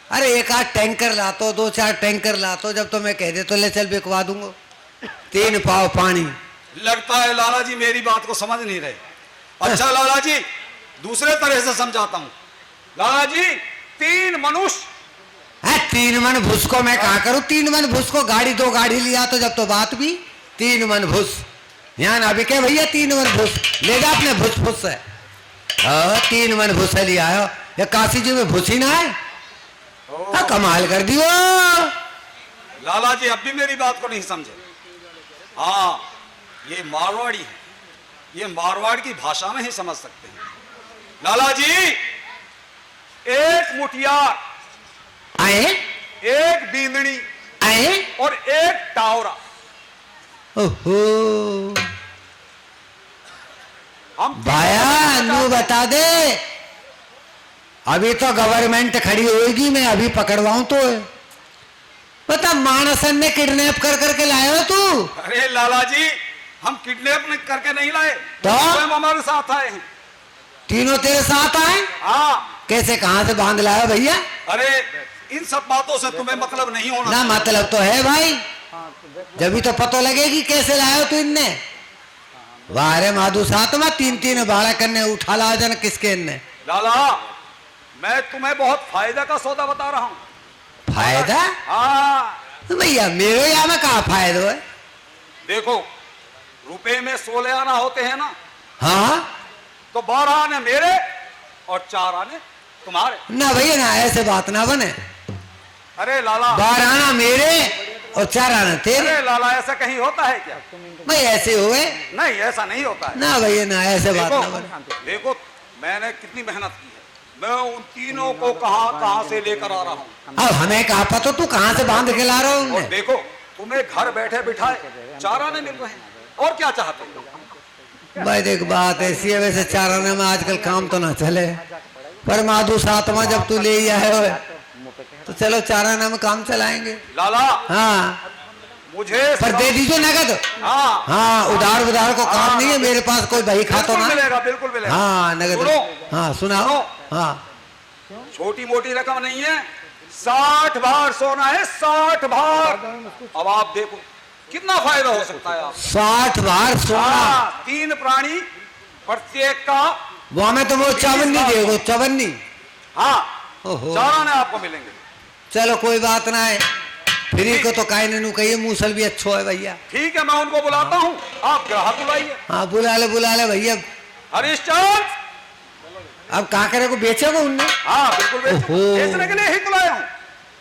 अरे एक आध टैंकर लातो, 2-4 टैंकर लातो, जब तो मैं कह दे तो ले चल बिकवा दूंगा। 3 पाव पानी। लगता है लाला जी मेरी बात को समझ नहीं रहे। अच्छा लाला जी, दूसरे तरह से समझाता हूँ। लाला जी, 3 मनुष्य। 3 मन भूस को मैं कहा करूं? 3 मन भूस को गाड़ी 2 गाड़ी लिया तो जब तो बात भी 3 मन भूस। यहाँ ना बिके भैया 3 मन भूस। ले जा अपने भूस फूस से। 3 मन भूस लिया है। ये काशी जी में भूस ही ना है? कमाल कर दी वो। लाला जी अब भी मेरी बात को नहीं समझे। हाँ, ये मारवाड़ी है, ये मारवाड़ की भाषा में ही समझ सकते हैं। लाला जी, एक मुठियार आए, एक बींदनी आए, और एक टावरा। ओहो हम भाया नू बता दे। अभी तो गवर्नमेंट खड़ी होगी, मैं अभी पकड़वाऊं तो। पता मानसन ने किडनैप कर करके लाए हो तू? अरे लाला जी, हम किडनैप करके नहीं लाए, तो स्वयं हमारे साथ आए हैं। तीनों तेरे साथ आए? हाँ। कैसे कहां से बांध लाया भैया? अरे इन सब बातों से तुम्हें मतलब नहीं होना। ना मतलब तो है भाई, जब भी तो पता लगेगी कैसे लाए हो तू इनने। वाह रे माधु सातवा, तीन तीन भाड़ा करने उठा ला जन किसके ने। लाला, मैं तुम्हें बहुत फायदा का सौदा बता रहा हूँ। फायदा? हाँ, भैया मेरे यहाँ में कहा फायदा है? देखो, रुपए में 16 आना होते हैं ना, हाँ तो 12 आने मेरे और 4 आने तुम्हारे। ना भैया ना, ऐसे बात ना बने। अरे लाला, 12 आना मेरे और 4 आना तेरे। अरे लाला, ऐसा कहीं होता है क्या? भाई ऐसे हुए नहीं, ऐसा नहीं होता है। ना भैया ना, ऐसे बात देखो, ना बने। देखो, मैंने कितनी मेहनत की है, मैं उन तीनों को कहां से लेकर आ रहा हूँ। अब हमें कहा पता तू कहाँ से बांध के ला रहा और हूँ? देखो, तुम्हें घर बैठे बिठाए 4 आने मिल रहे हैं, और क्या चाहते हो? भाई देख बात ऐसी है, वैसे 4 आने में आजकल काम तो ना चले, पर माधु सातवां जब तू ले ही आए हो तो चलो 4 आने में काम चलाएंगे। लाला, हाँ मुझे पर दे दीजिए नगद। हाँ, हाँ उधार उधार को काम नहीं है मेरे पास, कोई भाई खा तो बिल्कुल ना। मिलेगा, बिल्कुल मिलेगा। हाँ नगद। सुनो, हाँ सुनाओ। हाँ छोटी मोटी रकम नहीं है, 60 भार सोना है, 60 भार। अब आप देखो कितना फायदा हो सकता है। आप 60 भार सोना। हाँ, 3 प्राणी प्रत्येक का। वो हमें तो वो चवन्नी देगो, चवन्नी। हाँ, ओहो 4 आने आपको मिलेंगे। चलो कोई बात ना है, फ्री को तो काहे नू कहिए, मूसल भी अच्छो है भैया। ठीक है, मैं उनको बुलाता हूँ, आप ग्राहक बुलाइए। हाँ बुला ले भैया। हरिश्चंद्र, अब कहा करे को बेचेगा उनने? हाँ बिल्कुल ओहो। बेचने के लिए ही बुलाया हूँ।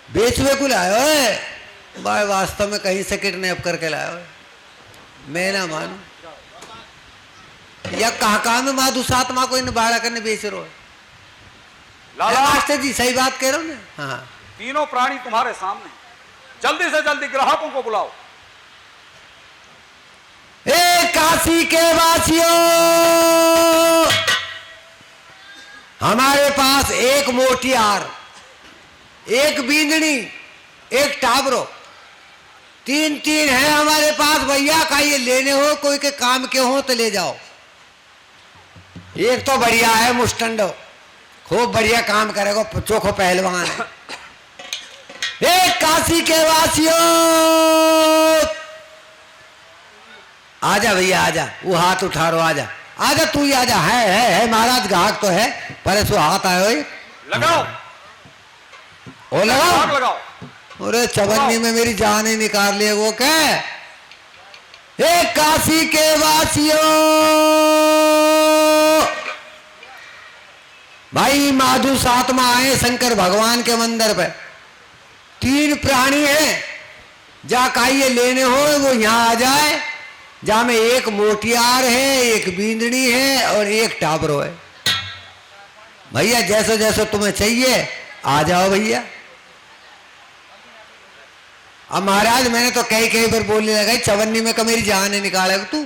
बेचवे को लाए हो भाई, वास्तव में कहीं से किडनैप करके लाए हो, मैं ना मानू। या कहा में माधु सातमा को इन बाड़ा करने बेच रहे हो? लाला, मास्टर जी सही बात कह रहे हो ना। हाँ तीनों प्राणी तुम्हारे सामने, जल्दी से जल्दी ग्राहकों को बुलाओ। ए काशी के वासियों, हमारे पास एक मोटियार, एक बींदनी, एक टाबरो, 3 है हमारे पास भैया। का ये लेने हो, कोई के काम के हो तो ले जाओ। एक तो बढ़िया है मुस्टंडो, खूब बढ़िया काम करेगा, चोखो पहलवान है। एक काशी के वासियों, आजा भैया आजा, वो हाथ उठा रो, आजा आजा तू ही आजा। है महाराज, ग्राहक तो है पर ऐसो हाथ आयो। लगाओ, ओ लगाओ, आग लगाओ। अरे चवन्नी में मेरी जान ही निकाल लिए वो क्या। एक काशी के वासियों, भाई माधु सातमा आए शंकर भगवान के मंदिर पे। 3 प्राणी हैं, जा काइए लेने हो वो यहाँ आ जाए। जा में एक मोटियार है, एक बींदनी है और एक टाबरो है। भैया जैसे जैसे तुम्हें चाहिए आ जाओ भैया। अब महाराज मैंने तो कई बार बोलने लगा, चवन्नी में का मेरी जान है निकालेगा तू।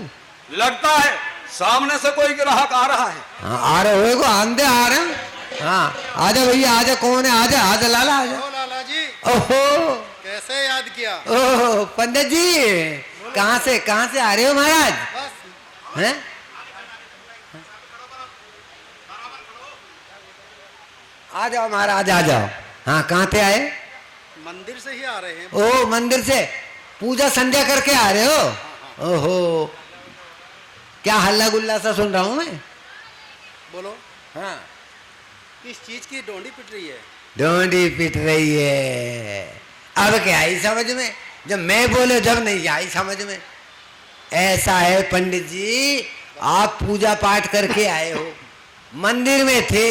लगता है सामने से कोई ग्राहक आ रहा है। हाँ आ रहे हो, आंधे आ रहे हैं। हाँ आजा भैया आजा, कौन है? आजा आजा लाला आजा। लाला जी, ओहो कैसे याद किया? ओहो पंडित जी, कहाँ से आ रहे हो महाराज? हैं? आ जाओ महाराज आ जाओ। हाँ कहाँ से आए? मंदिर से ही आ रहे हैं। ओ मंदिर से पूजा संध्या करके आ रहे हो? ओहो, क्या हल्ला गुल्ला सा सुन रहा हूँ मैं। बोलो, हाँ किस चीज की डोंडी पिट रही है? डोंडी पिट रही है। अब क्या आई समझ में? जब मैं बोले जब नहीं आई समझ में। ऐसा है पंडित जी, आप पूजा पाठ करके आए हो, मंदिर में थे,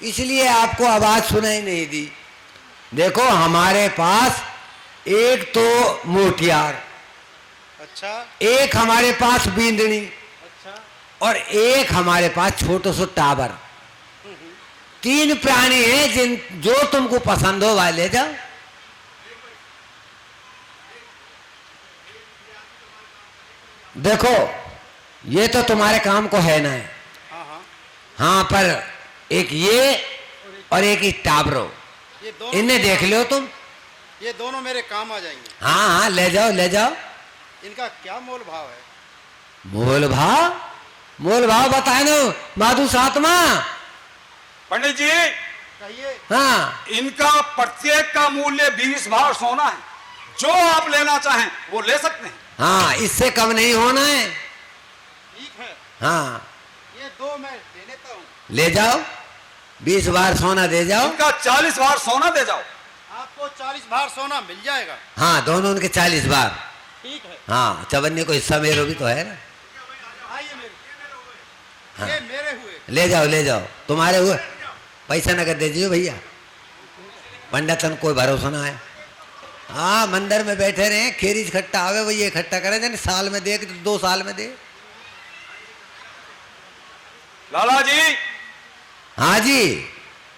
इसलिए आपको आवाज सुनाई नहीं दी। देखो हमारे पास एक तो मोटियार, अच्छा एक हमारे पास बींदनी, अच्छा, और एक हमारे पास छोटा सा टावर। 3 प्राणी हैं, जिन जो तुमको पसंद हो वह ले जाओ। देखो ये तो तुम्हारे काम को है ना है। हाँ हाँ, हाँ पर एक ये और एक ही टाबरो, ये दोनों इन्हें देख लो तुम। ये दोनों मेरे काम आ जाएंगे। हाँ हाँ ले जाओ ले जाओ। इनका क्या मोल भाव है? मोल भाव बताए ना माधु सातमा। पंडित जी, कहिए। हाँ इनका प्रत्येक का मूल्य 20 भार सोना है। जो आप लेना चाहें वो ले सकते हैं। हाँ इससे कम नहीं होना है। ठीक है, हाँ ये 2 मैं ले लेता हूँ। ले जाओ, 20 बार सोना दे जाओ। इनका 40 बार सोना दे जाओ। आपको 40 बार सोना मिल जाएगा। हाँ दोनों उनके 40 बार। ठीक है। हाँ चवन्नी को हिस्सा मेरे भी तो है ना। आइए मेरे, हाँ। ये मेरे हुए। ले जाओ ले जाओ, तुम्हारे हुए। पैसा नगद दे दीजिए भैया, पंडितन कोई भरोसा ना है। हाँ मंदिर में बैठे रहे, खेरीज खट्टा आवे वही इकट्ठा करे जाने, साल में दे 2 साल में दे। लाला जी, हाँ जी।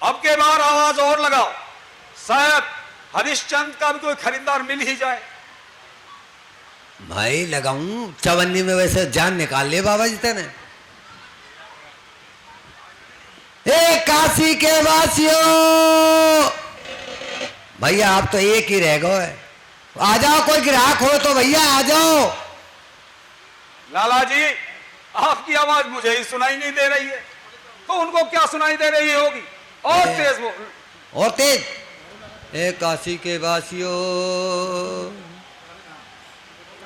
अब के बार आवाज और लगाओ, शायद हरिश्चंद्र का भी कोई खरीदार मिल ही जाए। भाई लगाऊं, चवन्नी में वैसे जान निकाल ले बाबा जी तेने। ए काशी के वासियों, भैया आप तो एक ही रह गए, आ जाओ, कोई ग्राहक हो तो भैया आ जाओ। लाला जी, आपकी आवाज मुझे ही सुनाई नहीं दे रही है, तो उनको क्या सुनाई दे रही होगी? और तेज बोल। और तेज। ए काशी के वासियों,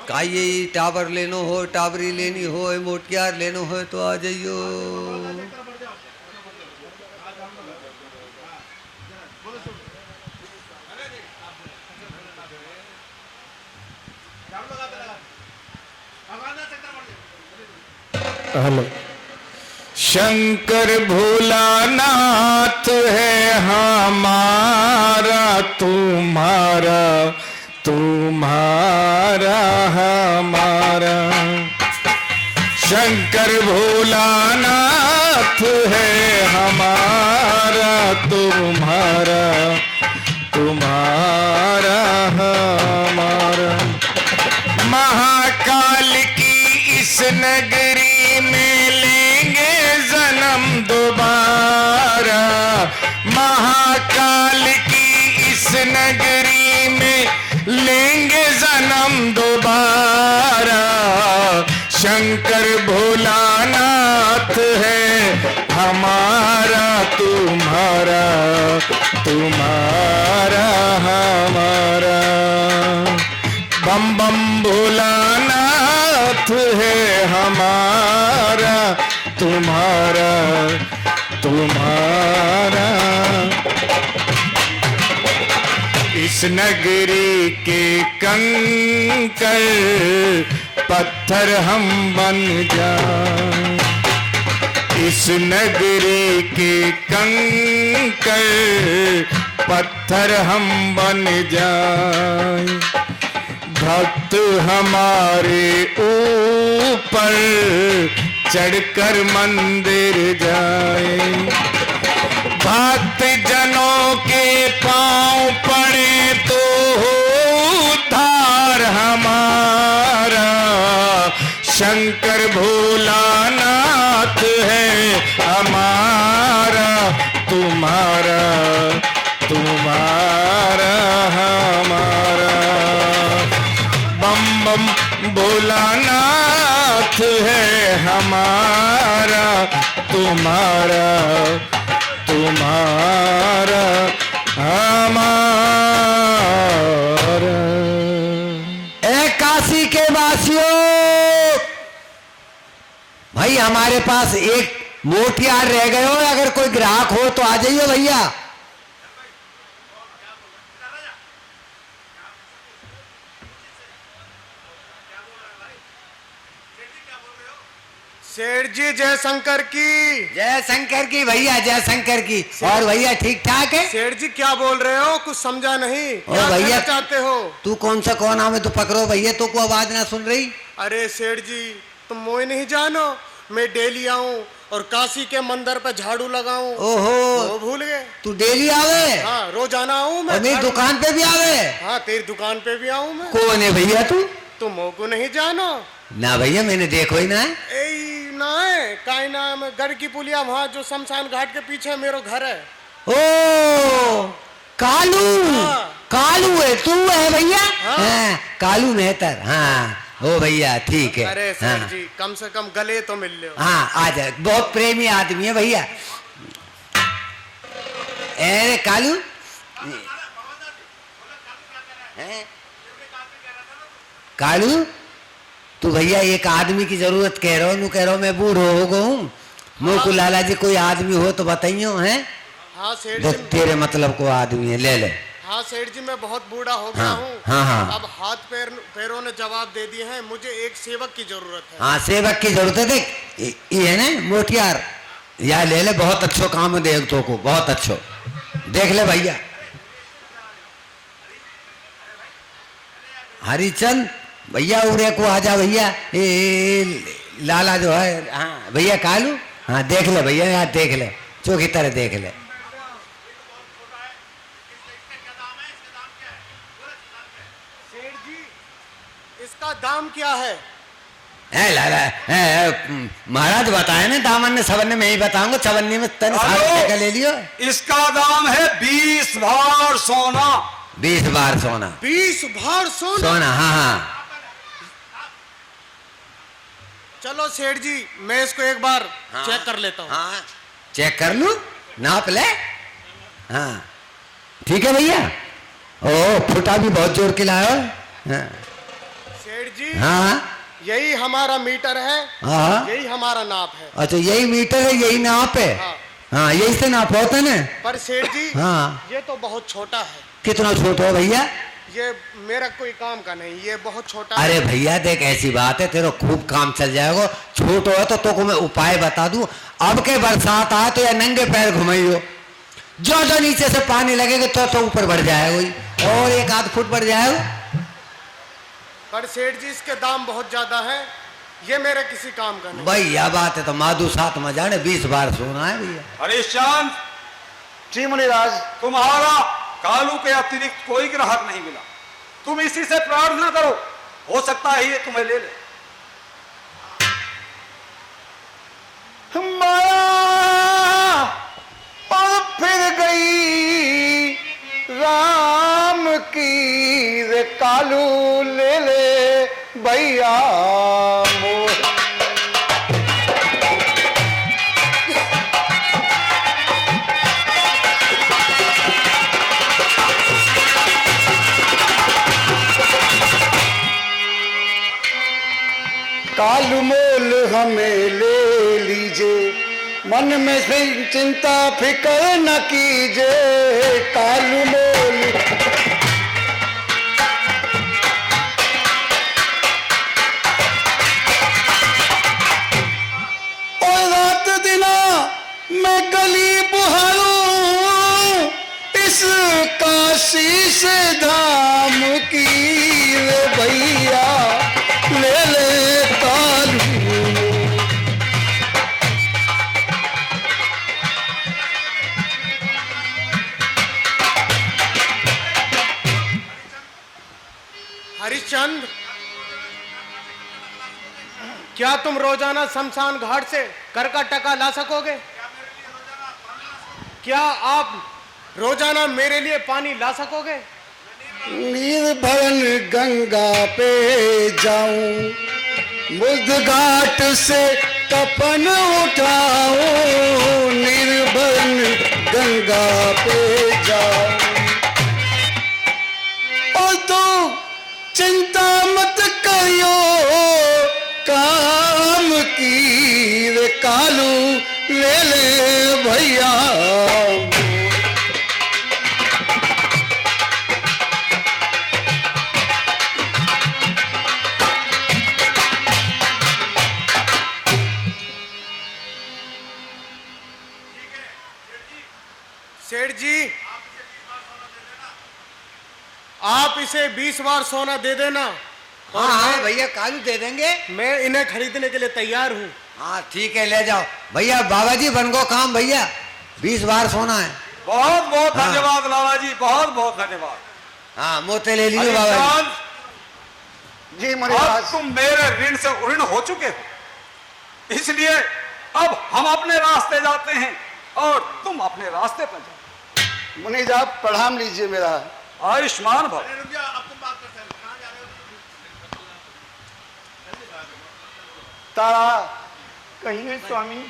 काये टावर लेनो हो, टावरी लेनी हो, मोटियार लेनो हो तो आ जाइयो। हेलो। शंकर भोलानाथ है हमारा, तुम्हारा तुम्हारा हमारा। शंकर भोलानाथ है हमारा, तुम्हारा तुम्हारा हमारा। महाकाल की इस नगरी में लेंगे जन्म दोबारा। महाकाल की इस नगरी में लेंगे जन्म दोबारा। शंकर भोलानाथ है हमारा, तुम्हारा तुम्हारा हमारा। बम बम भोलानाथ है हमारा, तुम्हारा तुम्हारा। इस नगरी के कंकड़ पत्थर हम बन जाएं। इस नगरी के कंकड़ पत्थर हम बन जाएं। भक्त हमारे ऊपर चढ़कर मंदिर जाए। भक्त जनों के पांव पड़े तो हो उद्धार हमारा। शंकर भोलानाथ है हमारा, तुम्हारा तुम्हारा हमारा। बम बम भोलानाथ है हमारा, तुम्हारा तुम्हारा हमारा। ए काशी के वासियों, भाई हमारे पास एक मोटियार रह गए हो, अगर कोई ग्राहक हो तो आ जाइए भैया। सेठ जी जय शंकर की। जय शंकर की भैया, जय शंकर की। और भैया ठीक ठाक है? सेठ जी क्या बोल रहे हो, कुछ समझा नहीं। ओ क्या भैया, कहना चाहते हो? तू कौन सा कौन नाम है, तू पकड़ो भैया, तू को आवाज ना सुन रही। अरे सेठ जी, तुम मोए नहीं जानो, मैं डेली आऊं और काशी के मंदिर पे झाड़ू लगाऊं। ओहो, वो भूल गए? तू डेली आवे? हाँ रोजाना आऊं मैं। और मेरी दुकान पे भी आवे? हाँ तेरी दुकान पे भी आऊं मैं। कौन है भैया तू? तुम मोह को नहीं जानो? ना भैया मैंने देखो ही ना है। ए ना है, काई नाम गढ़ की पुलिया, वहाँ जो शमशान घाट के पीछे मेरा घर है। ओ कालू। हाँ। कालू है तू है भैया? हाँ। हाँ, कालू मेहतर। हाँ ओ भैया ठीक है। अरे सेठ हाँ। जी कम से कम गले तो मिल लो। हाँ आ जा, बहुत प्रेमी आदमी है भैया। अरे कालू हैं? कालू तू भैया एक आदमी की जरूरत कह रहा हूँ, कह रहा हूँ मैं बूढ़ो हो गया हूँ, मुँह को लाला जी कोई आदमी हो तो बताइयो है। हाँ सेठ देख जी। तेरे मतलब को आदमी है, ले ले। हाँ सेठ जी, मैं बहुत बूढ़ा हो गया हाँ, हूँ। हाँ, हाँ। अब हाथ पैरों ने जवाब दे दिए हैं, मुझे एक सेवक की जरूरत है। हाँ सेवक की जरूरत है। देख ये है ना मोटियार, या ले ले, बहुत अच्छो काम दे तो को, बहुत अच्छो। देख ले भैया हरिचंद भैया, उड़े को आजा भैया। ये लाला जो है, हाँ भैया कालू, हाँ देख ले भैया, यहाँ देख ले, चौकी तरह देख ले। सेठ जी, इसका दाम क्या है? लाला महाराज बताए ना, दामन ने सवन्ने में ही बताऊंगा, चवन्नी में तन 60 का ले लियो। इसका दाम है 20 भार सोना। 20 बार सोना। 20 भार सोना? सोना, हाँ हाँ। चलो सेठ जी, मैं इसको एक बार चेक कर लेता हूँ। हाँ चेक कर लू, नाप ले। हाँ ठीक है भैया। ओ फुटा भी बहुत जोर के लाया। हाँ सेठ जी, हाँ यही हमारा मीटर है, हाँ। यही हमारा नाप है। अच्छा यही मीटर है, यही नाप है। हाँ। हाँ यही से नाप होता है ना। पर सेठ जी, हाँ ये तो बहुत छोटा है। कितना छोटा हो भैया? ये मेरा कोई काम का नहीं, ये बहुत छोटा है। अरे भैया देख ऐसी बात है, तेरा खूब काम चल जाएगा। छोटो है तो को मैं उपाय बता दूं। अब के बरसात आए तो या नंगे पैर घुमाइयो, जो नीचे से पानी लगेगा तो ऊपर बढ़ जाएगा वही, और 1 आध फुट बढ़ जाएगा। पर सेठ जी, इसके दाम बहुत ज्यादा है, ये मेरे किसी काम का नहीं। भैया बात है तो माधु साथ में जाने, 20 बार सोना है भैया। हरिश्चंद, जी मुनिराज। तुम्हारा कालू के अतिरिक्त कोई ग्राहक नहीं मिला, तुम इसी से प्रार्थना करो, हो सकता है ये तुम्हें ले ले। माया और फिर गई राम की रे, कालू ले ले भैया मोर। कालू मोल हमें ले लीजिए, मन में से चिंता फिकर न कीजिए। कालू मोल और रात दिना मैं गली बुहारूं, इस काशी से धाम की रे भैया ले ले कालू। हरिश्चंद, क्या तुम रोजाना शमशान घाट से कर का टका ला सकोगे? क्या आप रोजाना मेरे लिए पानी ला सकोगे? निर्भरन गंगा पे जाऊं, बुद्ध घाट से कफन उठाऊं, निर्भरन गंगा पे जाऊं। और तो चिंता मत करियो काम की रे, कालू ले ले भैया। सेठ जी, आप इसे 20 बार सोना दे देना। हाँ हाँ भैया कालू दे देंगे। मैं इन्हें खरीदने के लिए तैयार हूँ। हाँ ठीक है ले जाओ भैया। बाबा जी बन गो काम भैया, 20 बार सोना है। बहुत बहुत हाँ। धन्यवाद लाला जी, बहुत बहुत धन्यवाद। हाँ मोते ले लीजिए बाबा हरिश्चंद, जी अब तुम मेरे ऋण से ऋण हो चुके हो, इसलिए अब हम अपने रास्ते जाते हैं और तुम अपने रास्ते पर जाओ। मुनीज, आप प्रणाम लीजिए मेरा। आयुष्मान भव। तारा कहिए स्वामी,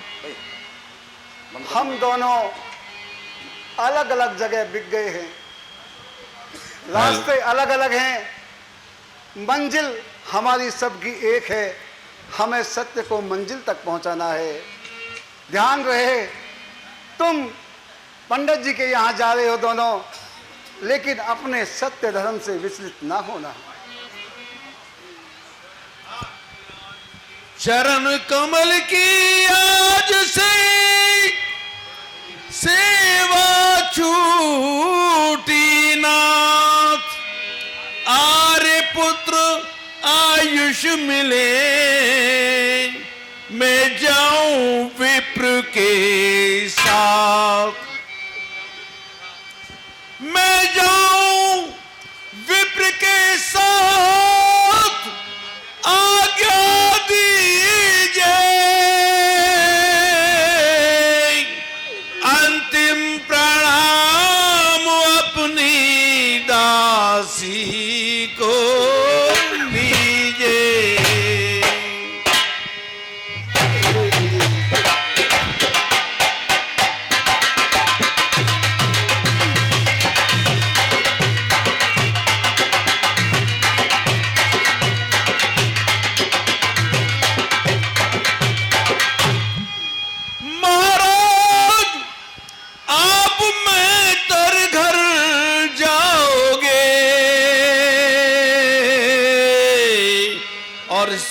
हम दोनों अलग अलग जगह बिक गए हैं, रास्ते अलग अलग हैं, मंजिल हमारी सबकी एक है, हमें सत्य को मंजिल तक पहुंचाना है। ध्यान रहे, तुम पंडित जी के यहाँ जा रहे हो दोनों, लेकिन अपने सत्य धर्म से विचलित ना होना। चरण कमल की आज से सेवा छूटी नाथ, आर्य पुत्र आयुष मिले, मैं जाऊं विप्र के साथ, मैं जाऊं विप्र के साथ, आज्ञा दीजिए, अंतिम प्रणाम अपनी दासी को लीजिए।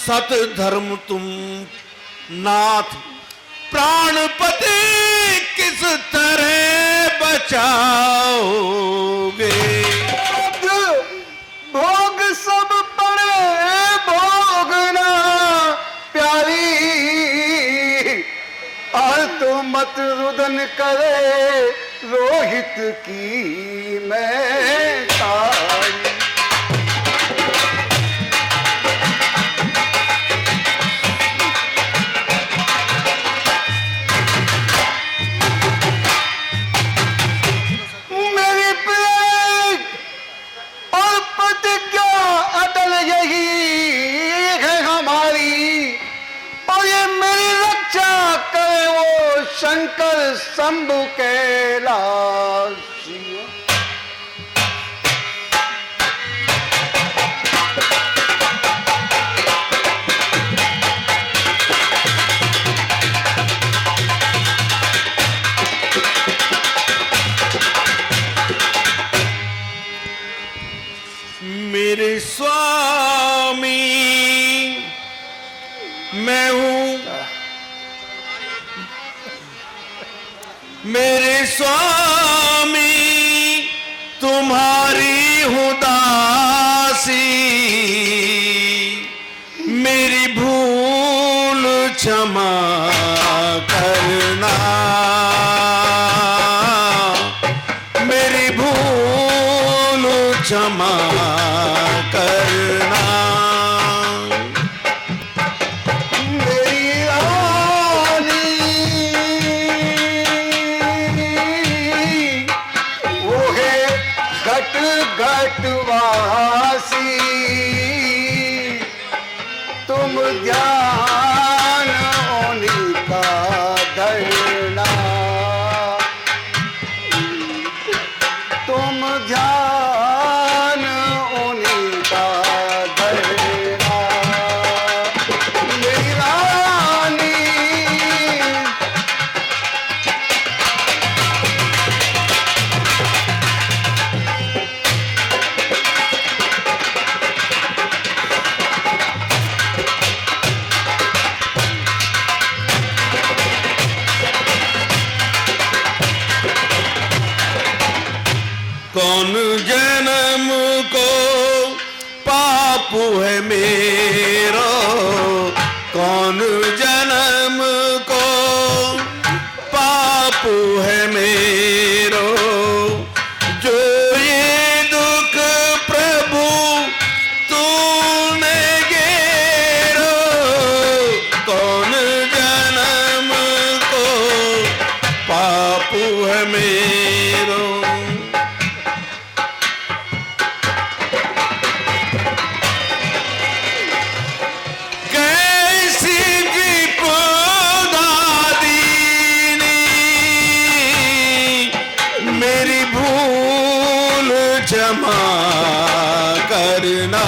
सत धर्म तुम नाथ प्राणपति किस तरह बचाओगे। भोग सब पड़े भोगना प्यारी, और तो मत रुदन करे रोहित की मैं तारी। शंकर शंभु कैलाश। मेरे स्वामी मैं हूं, मेरे स्वामी तुम्हारी हूं दासी, मेरी भूल क्षमा करना, मेरी भूल क्षमा करना। घटवासी तुम ध्यान उन्हीं का धरना, तुम ध्यान उन्हीं का धरना। मेरी रानी कौन जन्म को पापू है मेरो, कौन जन्म को पापू है मेरो, जो ये दुख प्रभु तूने गेरो, कौन जन्म को पापू है मेरो। क्षमा करना।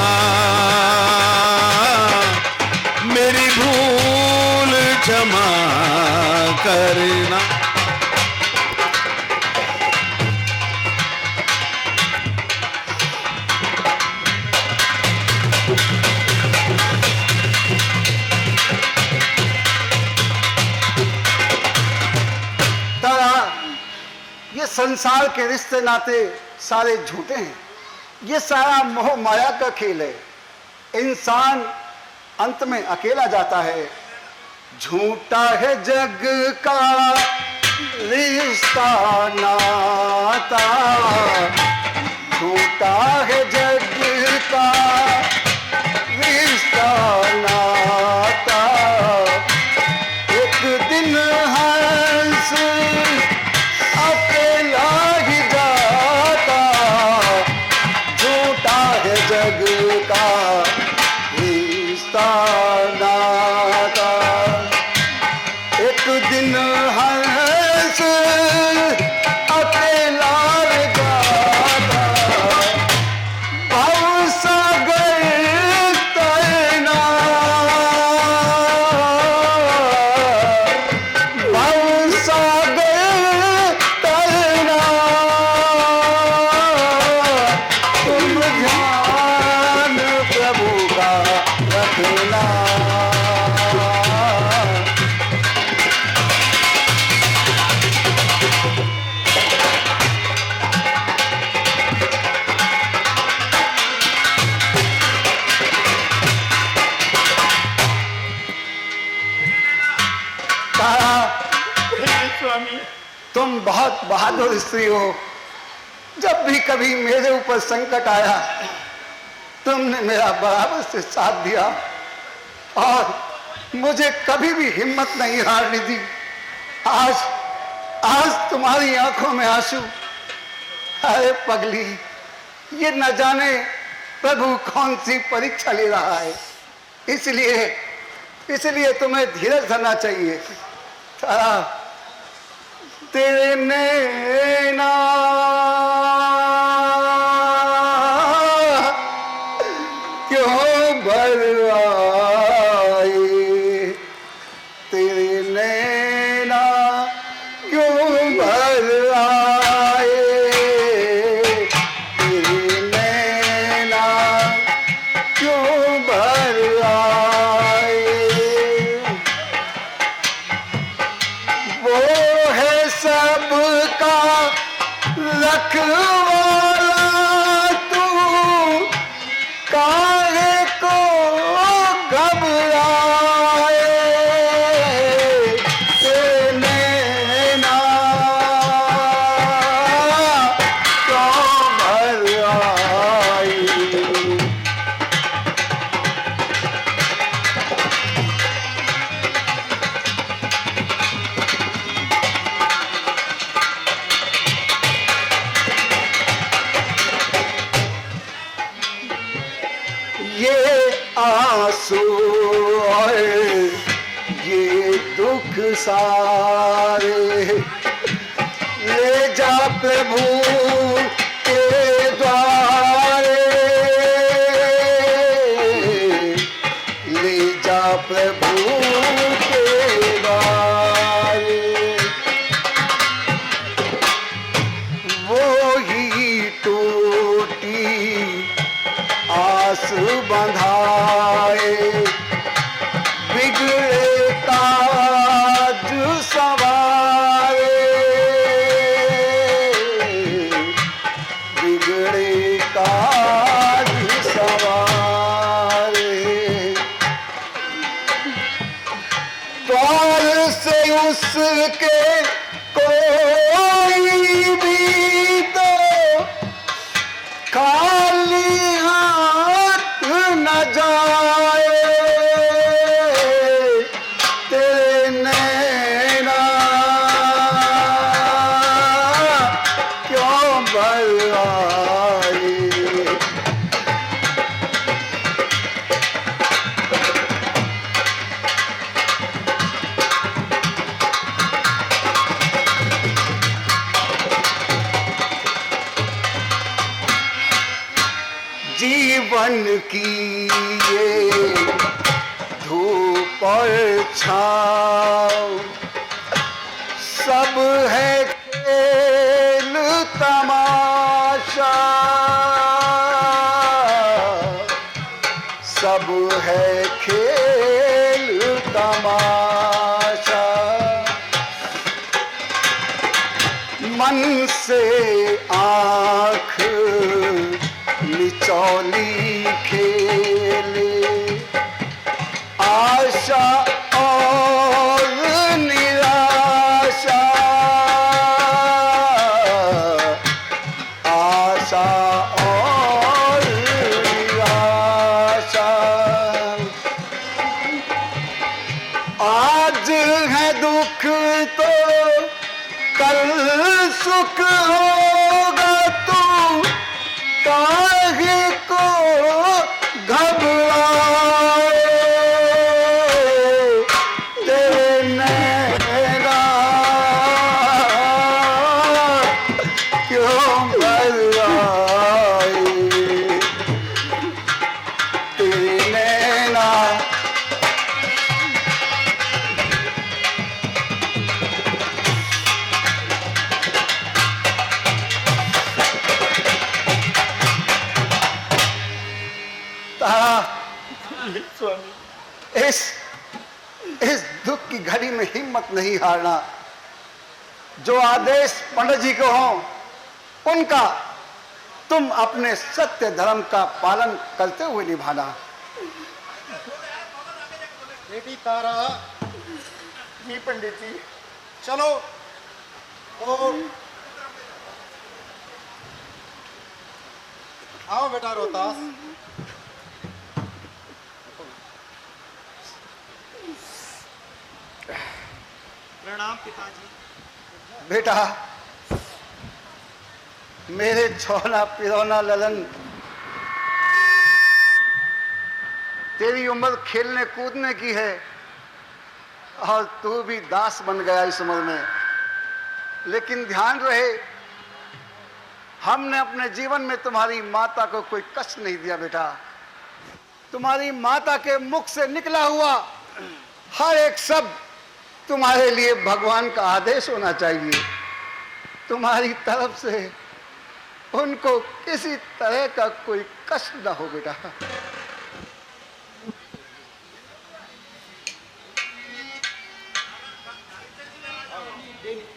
संसार के रिश्ते नाते सारे झूठे हैं। ये सारा मोह माया का खेल है। इंसान अंत में अकेला जाता है। झूठा है जग का रिश्ता नाता, झूठा है जग का रिश्ता नाता। एक दिन हंस अकेला ही जाता, झूठा है जग का रिश्ता नाता। एक दिन हंस अकेला ही जाता, भव सागर तैरना, भव सागर तैरना। तुम ध्यान प्रभु का रखना। स्वामी तुम बहुत बहादुर स्त्री हो। जब भी कभी मेरे ऊपर संकट आया, तुमने मेरा बराबर से साथ दिया और मुझे कभी भी हिम्मत नहीं हारने दी। आज तुम्हारी आंखों में आंसू। अरे पगली, ये न जाने प्रभु कौन सी परीक्षा ले रहा है। इसलिए तुम्हें धीरज धरना चाहिए। तारा, तेरे नैना क्यों भर आए, तेरे नैना क्यों भर आए, तेरे नैना क्यों भर आए। वो है सबका रखवाला, तू काहे को घबराए, तेरे नैना क्यों भर आए। ये आंसू और ये दुख सारे ले जा प्रभु के द्वारे, ले जा प्रभु के द्वारे। वो ही टूटी आस बंधाए, बिगड़े ताज सवारे, बिगड़े ताज सवारे। द्वार से उसके कोई भी तो खाली हाथ न जाए, तेरे नैना क्यों भर आए। जीवन की ये धूप और छाँव सब है खेल तमाशा, सब है खेल तमाशा। मन से आंख निचौली खेले, आशा और निराशा, आशा और निराशा। आज है दुख तो कल सुख होगा, तू काहे को घबराए, तेरे नैना क्यों बरसाए, तेरे नैना। इस दुख की घड़ी में हिम्मत नहीं हारना। जो आदेश पंडित जी को हो उनका तुम अपने सत्य धर्म का पालन करते हुए निभाना। बेटी तारा। जी पंडित जी। चलो और आओ बेटा रोहतास। प्रणाम पिताजी। बेटा, मेरे छोना पिरोना ललन, तेरी उम्र खेलने कूदने की है और तू भी दास बन गया इस उम्र में। लेकिन ध्यान रहे, हमने अपने जीवन में तुम्हारी माता को कोई कष्ट नहीं दिया बेटा। तुम्हारी माता के मुख से निकला हुआ हर एक शब्द तुम्हारे लिए भगवान का आदेश होना चाहिए। तुम्हारी तरफ से उनको किसी तरह का कोई कष्ट न हो बेटा।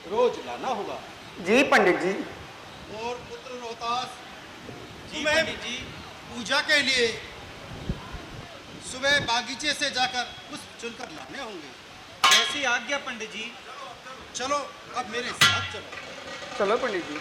रोज लाना होगा। जी पंडित जी। और पुत्र रोहतास, तुम्हें पूजा के लिए सुबह बागीचे से जाकर पुष्प चुनकर लाने होंगे। कैसी आज्ञा पंडित जी। चलो अब मेरे साथ चलो। चलो पंडित जी।